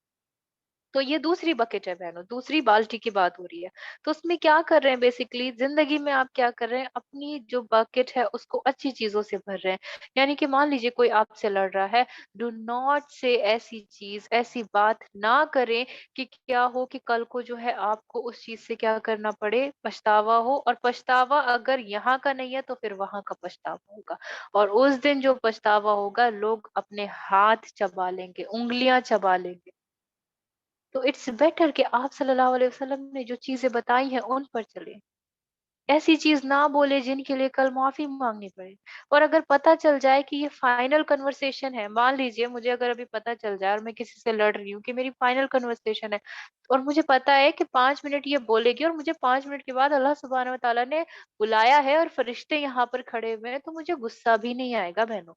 तो ये दूसरी बकेट है बहनों, दूसरी बाल्टी की बात हो रही है। तो उसमें क्या कर रहे हैं, बेसिकली ज़िंदगी में आप क्या कर रहे हैं, अपनी जो बकेट है उसको अच्छी चीज़ों से भर रहे हैं। यानी कि मान लीजिए कोई आपसे लड़ रहा है, डू नॉट से ऐसी चीज़, ऐसी बात ना करें कि क्या हो कि कल को जो है आपको उस चीज़ से क्या करना पड़े, पछतावा हो, और पछतावा अगर यहाँ का नहीं है तो फिर वहाँ का पछतावा होगा। और उस दिन जो पछतावा होगा, लोग अपने हाथ चबा लेंगे, उँगलियाँ चबा लेंगे। तो इट्स बेटर कि आप सल्लल्लाहु अलैहि वसल्लम ने जो चीज़ें बताई हैं उन पर चलें। ऐसी चीज़ ना बोले जिनके लिए कल माफ़ी माँगनी पड़े। और अगर पता चल जाए कि ये फाइनल कन्वर्सेशन है, मान लीजिए मुझे अगर अभी पता चल जाए और मैं किसी से लड़ रही हूँ कि मेरी फाइनल कन्वर्सेशन है, और मुझे पता है कि 5 मिनट ये बोलेगी और मुझे 5 मिनट के बाद अल्लाह सुब्हानहू व तआला ने बुलाया है और फरिश्ते यहाँ पर खड़े हुए हैं, तो मुझे गुस्सा भी नहीं आएगा बहनों,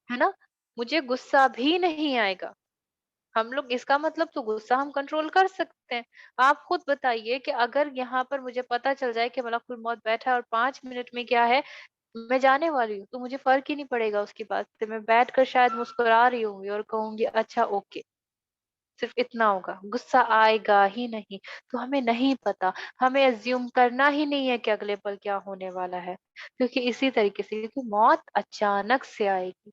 है ना? मुझे गुस्सा भी नहीं आएगा। हम लोग, इसका मतलब तो गुस्सा हम कंट्रोल कर सकते हैं। आप खुद बताइए कि अगर यहाँ पर मुझे पता चल जाए कि मलकुल मौत बैठा है और 5 मिनट में क्या है, मैं जाने वाली हूँ, तो मुझे फ़र्क ही नहीं पड़ेगा उसकी बात से। मैं बैठकर शायद मुस्कुरा रही होंगी और कहूँगी अच्छा ओके, सिर्फ़ इतना होगा, गुस्सा आएगा ही नहीं। तो हमें नहीं पता, हमें अज़्यूम करना ही नहीं है कि अगले पल क्या होने वाला है। क्योंकि इसी तरीके से, क्योंकि मौत अचानक से आएगी।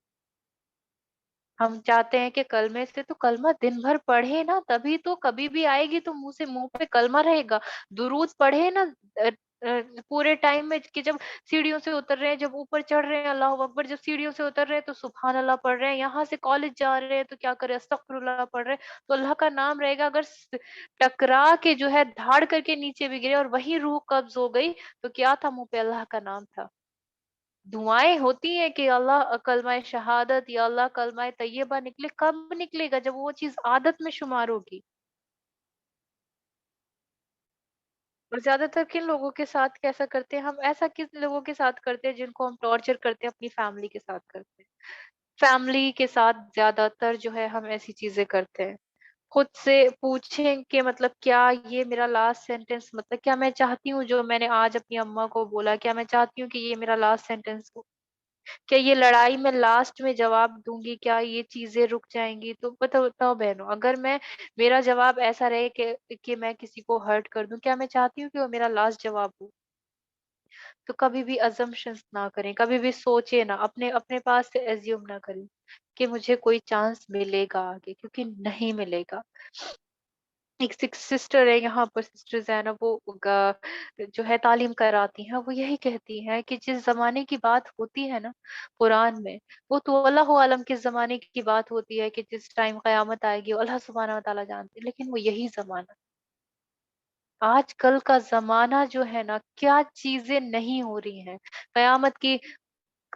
हम चाहते हैं कि कलमे से तो कलमा दिन भर पढ़े ना, तभी तो, कभी भी आएगी तो मुँह से मुँह पे कलमा रहेगा। दुरूद पढ़े ना, अ पूरे टाइम में, कि जब सीढ़ियों से उतर रहे हैं, जब ऊपर चढ़ रहे हैं अल्लाहू अकबर, जब सीढ़ियों से उतर रहे हैं तो सुबहान अल्लाह पढ़ रहे हैं, यहाँ से कॉलेज जा रहे हैं तो क्या करें, अस्तगफिरुल्लाह पढ़ रहे हैं, तो अल्लाह का नाम रहेगा। अगर टकरा के जो है धाड़ करके नीचे भी गिरे और वही रूह कब्ज हो गई, तो क्या था, मुंह पे अल्लाह का नाम था। दुआएँ होती हैं कि अल्लाह कलमाए शहादत, या अल्लाह कलमाए तैयबा निकले, कब निकलेगा, जब वो चीज़ आदत में शुमार होगी। और ज़्यादातर किन लोगों के साथ कैसा करते हैं हम, ऐसा किन लोगों के साथ करते हैं जिनको हम टॉर्चर करते हैं, अपनी फैमिली के साथ करते हैं। फैमिली के साथ ज़्यादातर जो है हम ऐसी चीज़ें करते हैं। खुद से पूछें कि मतलब क्या ये मेरा लास्ट सेंटेंस, मतलब क्या मैं चाहती हूँ जो मैंने आज अपनी अम्मा को बोला, क्या मैं चाहती हूँ कि ये मेरा लास्ट सेंटेंस हो? क्या ये लड़ाई मैं लास्ट में जवाब दूँगी, क्या ये चीज़ें रुक जाएँगी? तो बताओ बहनों, अगर मैं, मेरा जवाब ऐसा रहे कि मैं किसी को हर्ट कर दूँ, क्या मैं चाहती हूँ कि वो मेरा लास्ट जवाब हो? तो कभी भी अजम्पशंस ना करें, कभी भी सोचे ना, अपने अपने पास से एज्यूम ना करें कि मुझे कोई चांस मिलेगा आगे, क्योंकि नहीं मिलेगा। एक सिस्टर है यहाँ पर, सिस्टर जैनब, वो जो है तालीम कराती हैं, वो यही कहती हैं कि जिस जमाने की बात होती है ना कुरान में, वो तो अल्लाह आलम किस जमाने की बात होती है, कि जिस टाइम कयामत आएगी वो अल्लाह सुब्हानहू व तआला जानते हैं, लेकिन वो यही जमाना, आजकल का जमाना जो है ना, क्या चीजें नहीं हो रही हैं कयामत की,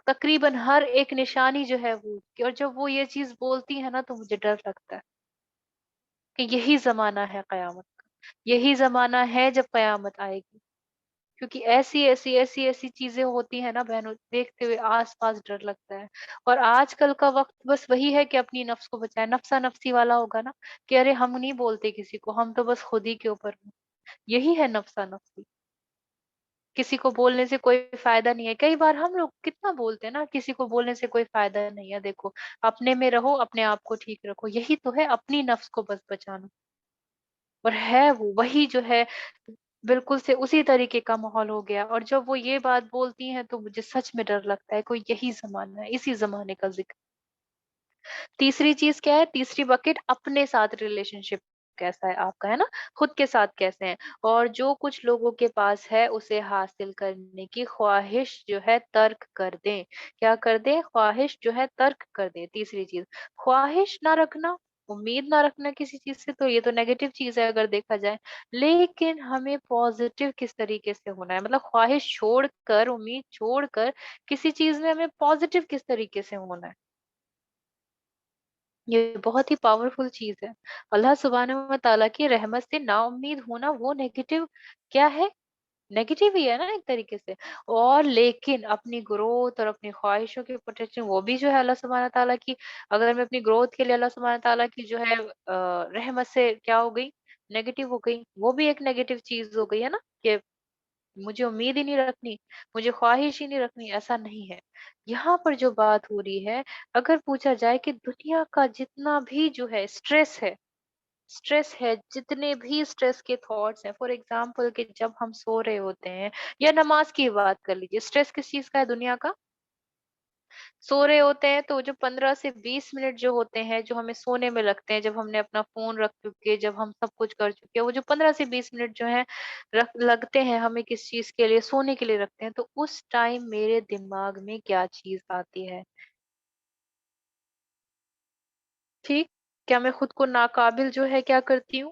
तकरीबन हर एक निशानी जो है वो, और जब वो ये चीज बोलती है ना, तो मुझे डर लगता है कि यही जमाना है कयामत का, यही जमाना है जब कयामत आएगी। क्योंकि ऐसी चीजें होती है ना बहनों, देखते हुए आस पास डर लगता है। और आजकल का वक्त बस वही है कि अपनी नफ्स को बचाए, नफसा नफसी वाला होगा ना, कि अरे हम नहीं बोलते किसी को, हम तो बस खुद ही के ऊपर हैं। यही है नफसा नफसी। किसी को बोलने से कोई फायदा नहीं है, कई बार हम लोग कितना बोलते हैं ना, किसी को बोलने से कोई फायदा नहीं है, देखो अपने में रहो, अपने आप को ठीक रखो, यही तो है अपनी नफ्स को बस बचाना। और है वो वही जो है, बिल्कुल से उसी तरीके का माहौल हो गया। और जब वो ये बात बोलती हैं तो मुझे सच में डर लगता है, कोई यही जमाना है, इसी जमाने का जिक्र। तीसरी चीज क्या है, तीसरी बकेट, अपने साथ रिलेशनशिप कैसा है आपका, है ना, खुद के साथ कैसे हैं। और जो कुछ लोगों के पास है उसे हासिल करने की ख्वाहिश जो है तर्क कर दें। क्या कर दें, ख्वाहिश जो है तर्क कर दें। तीसरी चीज, ख्वाहिश ना रखना, उम्मीद ना रखना किसी चीज से, तो ये तो नेगेटिव चीज है अगर देखा जाए। लेकिन हमें पॉजिटिव किस तरीके से होना है, मतलब ख्वाहिश छोड़कर, उम्मीद छोड़कर, किसी चीज में हमें पॉजिटिव किस तरीके से होना है, ये बहुत ही पावरफुल चीज है। अल्लाह सुब्हानहू व तआला की रहमत से नाउम्मीद होना, वो नेगेटिव क्या है, नेगेटिव ही है ना एक तरीके से। और लेकिन अपनी ग्रोथ और अपनी ख्वाहिशों की प्रोटेक्शन, वो भी जो है अल्लाह सुब्हानहू व तआला की, अगर मैं अपनी ग्रोथ के लिए अल्लाह सुब्हानहू व तआला की जो है रहमत से क्या हो गई, नेगेटिव हो गई, वो भी एक नेगेटिव चीज हो गई है ना, कि मुझे उम्मीद ही नहीं रखनी, मुझे ख्वाहिश ही नहीं रखनी, ऐसा नहीं है। यहाँ पर जो बात हो रही है, अगर पूछा जाए कि दुनिया का जितना भी जो है स्ट्रेस है, जितने भी स्ट्रेस के थॉट्स हैं, फॉर एग्जाम्पल कि जब हम सो रहे होते हैं, या नमाज की बात कर लीजिए, स्ट्रेस किस चीज का है दुनिया का, सो रहे होते हैं तो जो 15 से 20 मिनट जो होते हैं, जो हमें सोने में लगते हैं, जब हमने अपना फोन रख चुके, जब हम सब कुछ कर चुके हैं, वो जो 15 से 20 मिनट जो है रख लगते हैं हमें किस चीज के लिए, सोने के लिए रखते हैं, तो उस टाइम मेरे दिमाग में क्या चीज आती है, ठीक, क्या मैं खुद को नाकाबिल जो है क्या करती हूँ,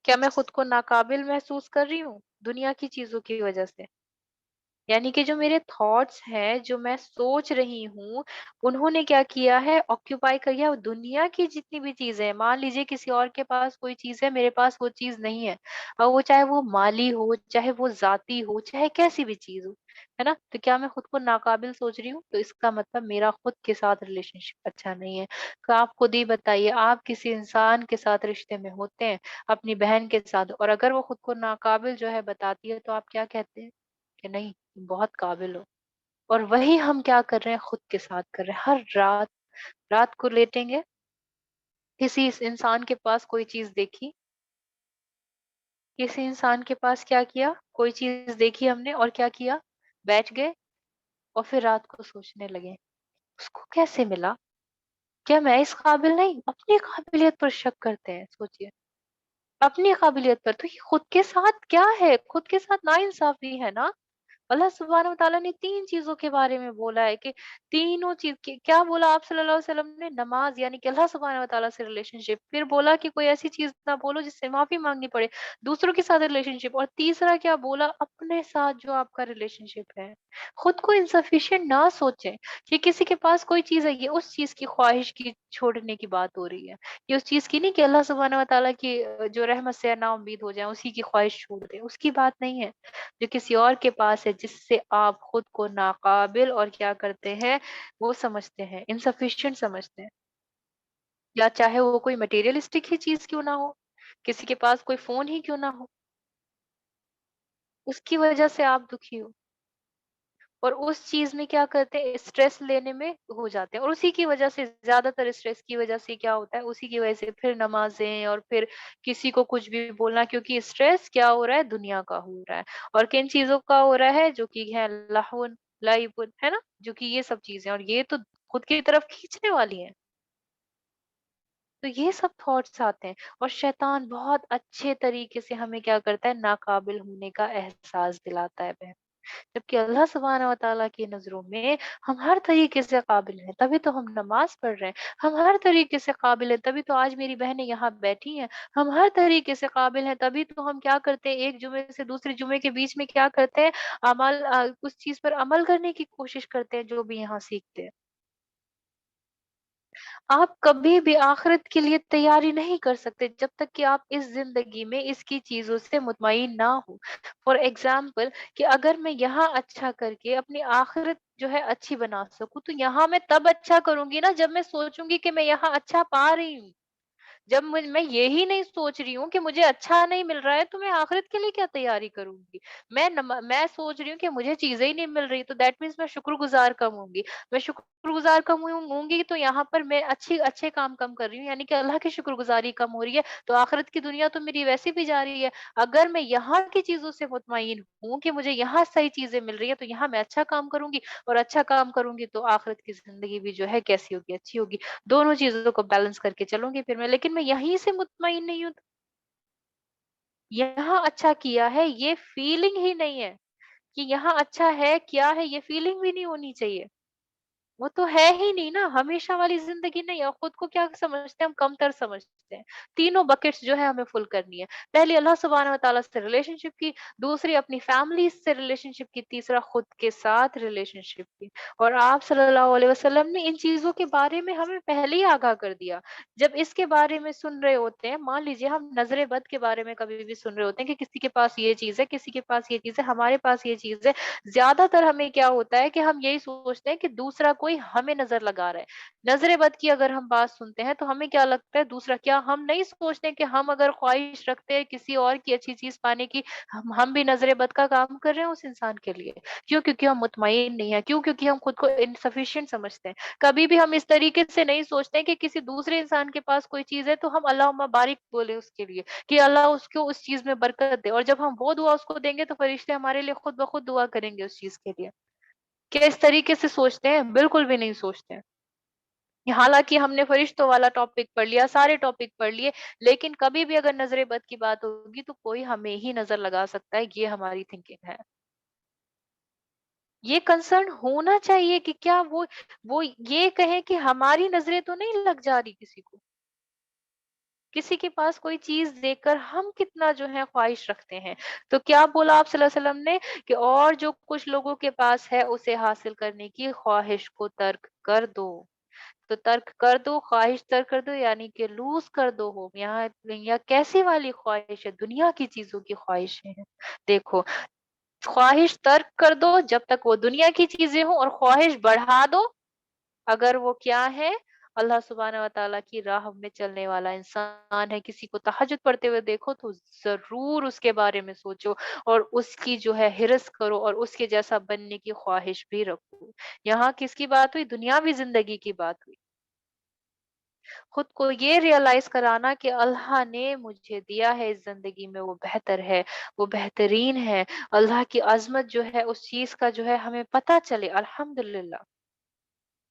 क्या मैं खुद को नाकाबिल महसूस कर रही हूँ दुनिया की चीजों की वजह से। यानी कि जो मेरे थॉट्स हैं, जो मैं सोच रही हूँ, उन्होंने क्या किया है, ऑक्यूपाई कर लिया दुनिया की जितनी भी चीजें हैं। मान लीजिए किसी और के पास कोई चीज है, मेरे पास वो चीज नहीं है, और वो चाहे वो माली हो, चाहे वो जाती हो, चाहे कैसी भी चीज हो, है ना, तो क्या मैं खुद को नाकाबिल सोच रही हूँ, तो इसका मतलब मेरा खुद के साथ रिलेशनशिप अच्छा नहीं है। तो आप खुद ही बताइए, आप किसी इंसान के साथ रिश्ते में होते हैं, अपनी बहन के साथ, और अगर वो खुद को नाकाबिल जो है बताती है, तो आप क्या कहते हैं कि नहीं तुम बहुत काबिल हो। और वही हम क्या कर रहे हैं, खुद के साथ कर रहे हैं। हर रात, रात को लेटेंगे, किसी इस इंसान के पास कोई चीज देखी, किसी इंसान के पास क्या किया, कोई चीज देखी हमने और क्या किया, बैठ गए, और फिर रात को सोचने लगे उसको कैसे मिला, क्या मैं इस काबिल नहीं, अपनी काबिलियत पर शक करते हैं, सोचिए, अपनी काबिलियत पर। तो ये खुद के साथ क्या है, खुद के साथ नाइंसाफी है ना। अल्लाह सुब्हानहू व तआला ने 3 चीज़ों के बारे में बोला है, कि तीनों चीज़ की क्या बोला आप सल्लल्लाहु अलैहि वसल्लम ने, नमाज़ यानी कि अल्लाह सुब्हानहू व तआला से रिलेशनशिप, फिर बोला कि कोई ऐसी चीज़ ना बोलो जिससे माफ़ी माँगनी पड़े, दूसरों के साथ रिलेशनशिप, और तीसरा क्या बोला, अपने साथ जो आपका रिलेशनशिप है। खुद को इनसफिशिएंट ना सोचें, कि किसी के पास कोई चीज़ है, ये उस चीज़ की ख्वाहिश की छोड़ने की बात हो रही है। ये उस चीज़ की नहीं कि अल्लाह सुब्हानहू व तआला की जो रहमत से ना उम्मीद हो जाए, उसी की ख्वाहिश छोड़ दें, उसकी बात नहीं है। जो किसी और के पास है, जिससे आप खुद को नाकाबिल और क्या करते हैं, वो समझते हैं, इनसफिशिएंट समझते हैं, या चाहे वो कोई मटेरियलिस्टिक ही चीज क्यों ना हो, किसी के पास कोई फोन ही क्यों ना हो, उसकी वजह से आप दुखी हो। और उस चीज़ में क्या करते हैं, स्ट्रेस लेने में हो जाते हैं, और उसी की वजह से, ज़्यादातर स्ट्रेस की वजह से क्या होता है, उसी की वजह से फिर नमाज़ें और फिर किसी को कुछ भी बोलना, क्योंकि स्ट्रेस क्या हो रहा है, दुनिया का हो रहा है। और किन चीज़ों का हो रहा है, जो कि है लहवुन, लाइबुन, है ना? जो कि ये सब चीज़ें, और ये तो खुद की तरफ खींचने वाली हैं। तो ये सब थॉट्स आते हैं, और शैतान बहुत अच्छे तरीके से हमें क्या करता है, नाकाबिल होने का एहसास दिलाता है बहन। जबकि अल्लाह सुब्हानहू व तआला की नज़रों में हम हर तरीके से काबिल हैं, तभी तो हम नमाज़ पढ़ रहे हैं। हम हर तरीके से काबिल हैं, तभी तो आज मेरी बहनें यहाँ बैठी हैं। हम हर तरीके से काबिल हैं, तभी तो हम क्या करते हैं, एक जुमे से दूसरे जुमे के बीच में क्या करते हैं, उस चीज़ पर अमल करने की कोशिश करते हैं, जो भी यहाँ सीखते हैं। आप कभी भी आखिरत के लिए तैयारी नहीं कर सकते जब तक कि आप इस ज़िंदगी में इसकी चीज़ों से मुतमईन ना हो। फॉर एग्ज़ाम्पल, कि अगर मैं यहाँ अच्छा करके अपनी आखिरत जो है अच्छी बना सकूँ, तो यहाँ मैं तब अच्छा करूँगी ना, जब मैं सोचूँगी कि मैं यहाँ अच्छा पा रही हूँ। जब मैं यही नहीं सोच रही हूँ कि मुझे अच्छा नहीं मिल रहा है, तो मैं आखिरत के लिए क्या तैयारी करूँगी? मैं सोच रही हूँ कि मुझे चीज़ें ही नहीं मिल रही, तो दैट मीन्स मैं शुक्रगुज़ार कम होंगी। मैं शुक्रगुज़ार कम होंगी, तो यहाँ पर मैं अच्छे काम कम कर रही हूँ, यानी कि अल्लाह की शुक्रगुज़ारी कम हो रही है, तो आखिरत की दुनिया तो मेरी वैसे भी जा रही है। अगर मैं यहाँ की चीज़ों से मुतमईन हूँ कि मुझे यहाँ सही चीज़ें मिल रही है, तो यहाँ मैं अच्छा काम करूँगी, और अच्छा काम करूँगी तो आखिरत की ज़िंदगी भी जो है कैसी होगी? अच्छी होगी। दोनों चीज़ों को बैलेंस करके चलूँगी फिर मैं, लेकिन मैं यहीं से मुतमईन नहीं हूँ, यहाँ अच्छा किया है, ये फीलिंग ही नहीं है, कि यहाँ अच्छा है, क्या है, ये फीलिंग भी नहीं होनी चाहिए। वो तो है ही नहीं ना, हमेशा वाली ज़िंदगी नहीं है, और खुद को क्या समझते हैं, हम कमतर समझते हैं। तीनों बकेट्स जो है हमें फुल करनी है। पहली अल्लाह सुब्हानहू व तआला से रिलेशनशिप की, दूसरी अपनी फैमिली से रिलेशनशिप की, तीसरा खुद के साथ रिलेशनशिप की। और आप सल्लल्लाहु अलैहि वसल्लम ने इन चीज़ों के बारे में हमें पहले ही आगाह कर दिया। जब इसके बारे में सुन रहे होते हैं, मान लीजिए हम नज़रे बद के बारे में कभी भी सुन रहे होते हैं कि किसी के पास ये चीज़ है, किसी के पास ये चीज़ है, हमारे पास ये चीज़ है। ज़्यादातर हमें क्या होता है कि हम यही सोचते हैं कि दूसरा कोई हमें नज़र लगा रहा है। नज़रे बद की अगर हम बात सुनते हैं, तो हमें क्या लगता है, दूसरा क्या, हम नहीं सोचते कि हम अगर ख्वाहिश रखते हैं किसी और की अच्छी चीज़ पाने की, हम भी नज़रे बद का काम कर रहे हैं उस इंसान के लिए। क्यों? क्योंकि हम मुतमईन नहीं है। क्यों? क्योंकि हम खुद को इनसफिशिएंट समझते हैं। कभी भी हम इस तरीके से नहीं सोचते हैं कि किसी दूसरे इंसान के पास कोई चीज़ है, तो हम अल्लाहुम्मा बारिक बोले उसके लिए, कि अल्लाह उसको उस चीज़ में बरकत दे, और जब हम वो दुआ उसको देंगे, तो फरिश्ते हमारे लिए खुद ब खुद दुआ करेंगे उस चीज़ के लिए। क्या इस तरीके से सोचते हैं? बिल्कुल भी नहीं सोचते हैं। हालाँकि हमने फरिश्तों वाला टॉपिक पढ़ लिया, सारे टॉपिक पढ़ लिए, लेकिन कभी भी अगर नज़रे बद की बात होगी, तो कोई हमें ही नज़र लगा सकता है, ये हमारी थिंकिंग है। ये कंसर्न होना चाहिए कि क्या वो ये कहें कि हमारी नज़रें तो नहीं लग जा रही किसी को। किसी के पास कोई चीज़ देखकर हम कितना जो है ख्वाहिश रखते हैं। तो क्या बोला आप सल्लल्लाहु अलैहि वसल्लम ने, कि और जो कुछ लोगों के पास है, उसे हासिल करने की ख्वाहिश को तर्क कर दो। तो तर्क कर दो, ख्वाहिश तर्क कर दो, यानी कि लूज़ कर दो हो। यहाँ कैसी वाली ख्वाहिश है? दुनिया की चीज़ों की ख्वाहिशें हैं। देखो, ख्वाहिश तर्क कर दो जब तक वो दुनिया की चीज़ें हों, और ख्वाहिश बढ़ा दो अगर वो क्या है, अल्लाह सुब्हानहू व तआला की राह में चलने वाला इंसान है। किसी को तहज्जुद पढ़ते हुए देखो, तो ज़रूर उसके बारे में सोचो, और उसकी जो है हिर्स करो, और उसके जैसा बनने की ख्वाहिश भी रखो। यहाँ किसकी बात हुई? दुनियावी ज़िंदगी की बात हुई। खुद को ये रियलाइज़ कराना कि अल्लाह ने मुझे दिया है इस ज़िंदगी में, वो बेहतर है, वो बेहतरीन है। अल्लाह की अज़मत जो है, उस चीज़ का जो है हमें पता चले, अल्हम्दुलिल्लाह।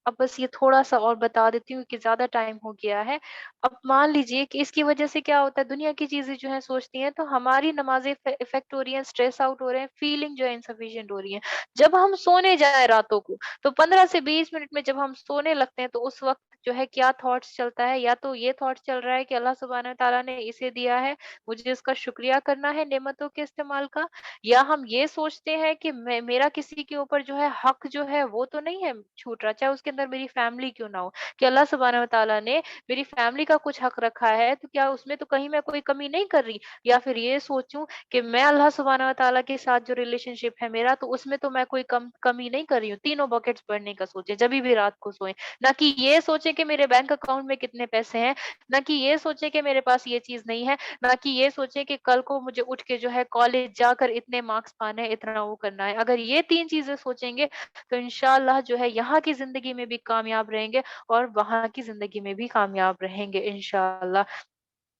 अब बस ये थोड़ा-सा और बता देती हूँ कि ज़्यादा टाइम हो गया है। अब मान लीजिए कि इसकी वज़ह से क्या होता है, दुनिया की चीज़ें जो हैं सोचती हैं, तो हमारी नमाज़ें इफ़ेक्ट हो रही हैं, स्ट्रेस आउट हो रहे हैं, फीलिंग जो है इनसफिशिएंट हो रही है। जब हम सोने जाएँ रातों को, तो 15 से 20 मिनट में जब हम सोने लगते हैं, तो उस वक़्त जो है क्या थॉट्स चलता है, या तो ये थॉट्स चल रहा है कि अल्लाह सुब्हानहू तआला ने इसे दिया है, मुझे इसका शुक्रिया करना है नेमतों के इस्तेमाल का, या हम ये सोचते हैं कि मैं मेरा किसी के ऊपर जो है हक जो है वो तो नहीं है छूट रहा, चाहे उसके के अंदर मेरी फैमिली क्यों ना हो? कि अल्लाह सुब्हानहू व तआला ने मेरी फैमिली का कुछ हक रखा है, तो क्या उसमें तो कहीं मैं कोई कमी नहीं कर रही? या फिर ये सोचूँ कि मैं अल्लाह सुब्हानहू व तआला के साथ जो रिलेशनशिप है मेरा, तो उसमें तो मैं कोई कमी नहीं कर रही हूँ। तीनों बकेट्स भरने का सोचें, जभी भी रात को सोएँ। ना कि ये सोचें कि मेरे बैंक अकाउंट में कितने पैसे हैं, ना कि ये सोचें कि मेरे पास ये चीज़ नहीं है, ना कि ये सोचें कि कल को मुझे उठ के जो है कॉलेज जाकर इतने मार्क्स पाने हैं, इतना वो करना है। अगर ये 3 चीज़ें सोचेंगे, तो इंशाअल्लाह जो है यहाँ की ज़िंदगी में भी कामयाब रहेंगे और वहाँ की ज़िंदगी में भी कामयाब रहेंगे इंशाअल्लाह।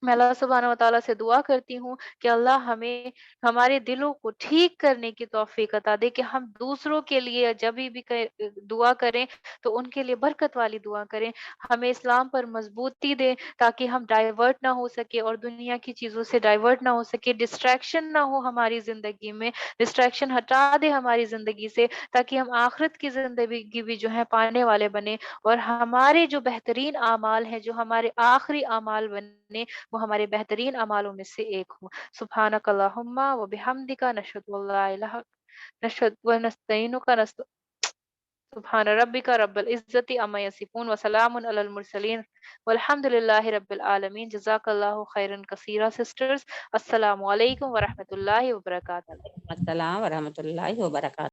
मैं अल्लाह सुब्हानहू व तआला से दुआ करती हूँ कि अल्लाह हमें हमारे दिलों को ठीक करने की तौफ़ीक अता दे कि हम दूसरों के लिए जभी भी दुआ करें, तो उनके लिए बरकत वाली दुआ करें। हमें इस्लाम पर मज़बूती दे, ताकि हम डाइवर्ट ना हो सके और दुनिया की चीज़ों से डाइवर्ट ना हो सके, डिस्ट्रैक्शन ना हो हमारी ज़िंदगी में, डिस्ट्रैक्शन हटा दे हमारी ज़िंदगी से, ताकि हम आखिरत की ज़िंदगी भी जो है पाने वाले बने और हमारे जो बेहतरीन आमाल हैं, जो हमारे आखिरी आमाल बने, वो हमारे बेहतरीन अमालों में से एक हो। सुब्हानक अल्लाहुम्मा व बिहम्दिका नशहदु अल्ला इलाहा नशहदु व नस्तईनुका सुब्हान रब्बिका रब्बिल इज्जति अम्मा यसिफून व सलामुन अलल मुरसलीन वल्हम्दुलिल्लाहि रब्बिल आलमीन। जज़ाकल्लाहु खैरन कसीरा सिस्टर्स। अस्सलामु अलैकुम व रहमतुल्लाहि व बरकातहू। अस्सलाम वरहमतुल्लाहि वबरकातुहू।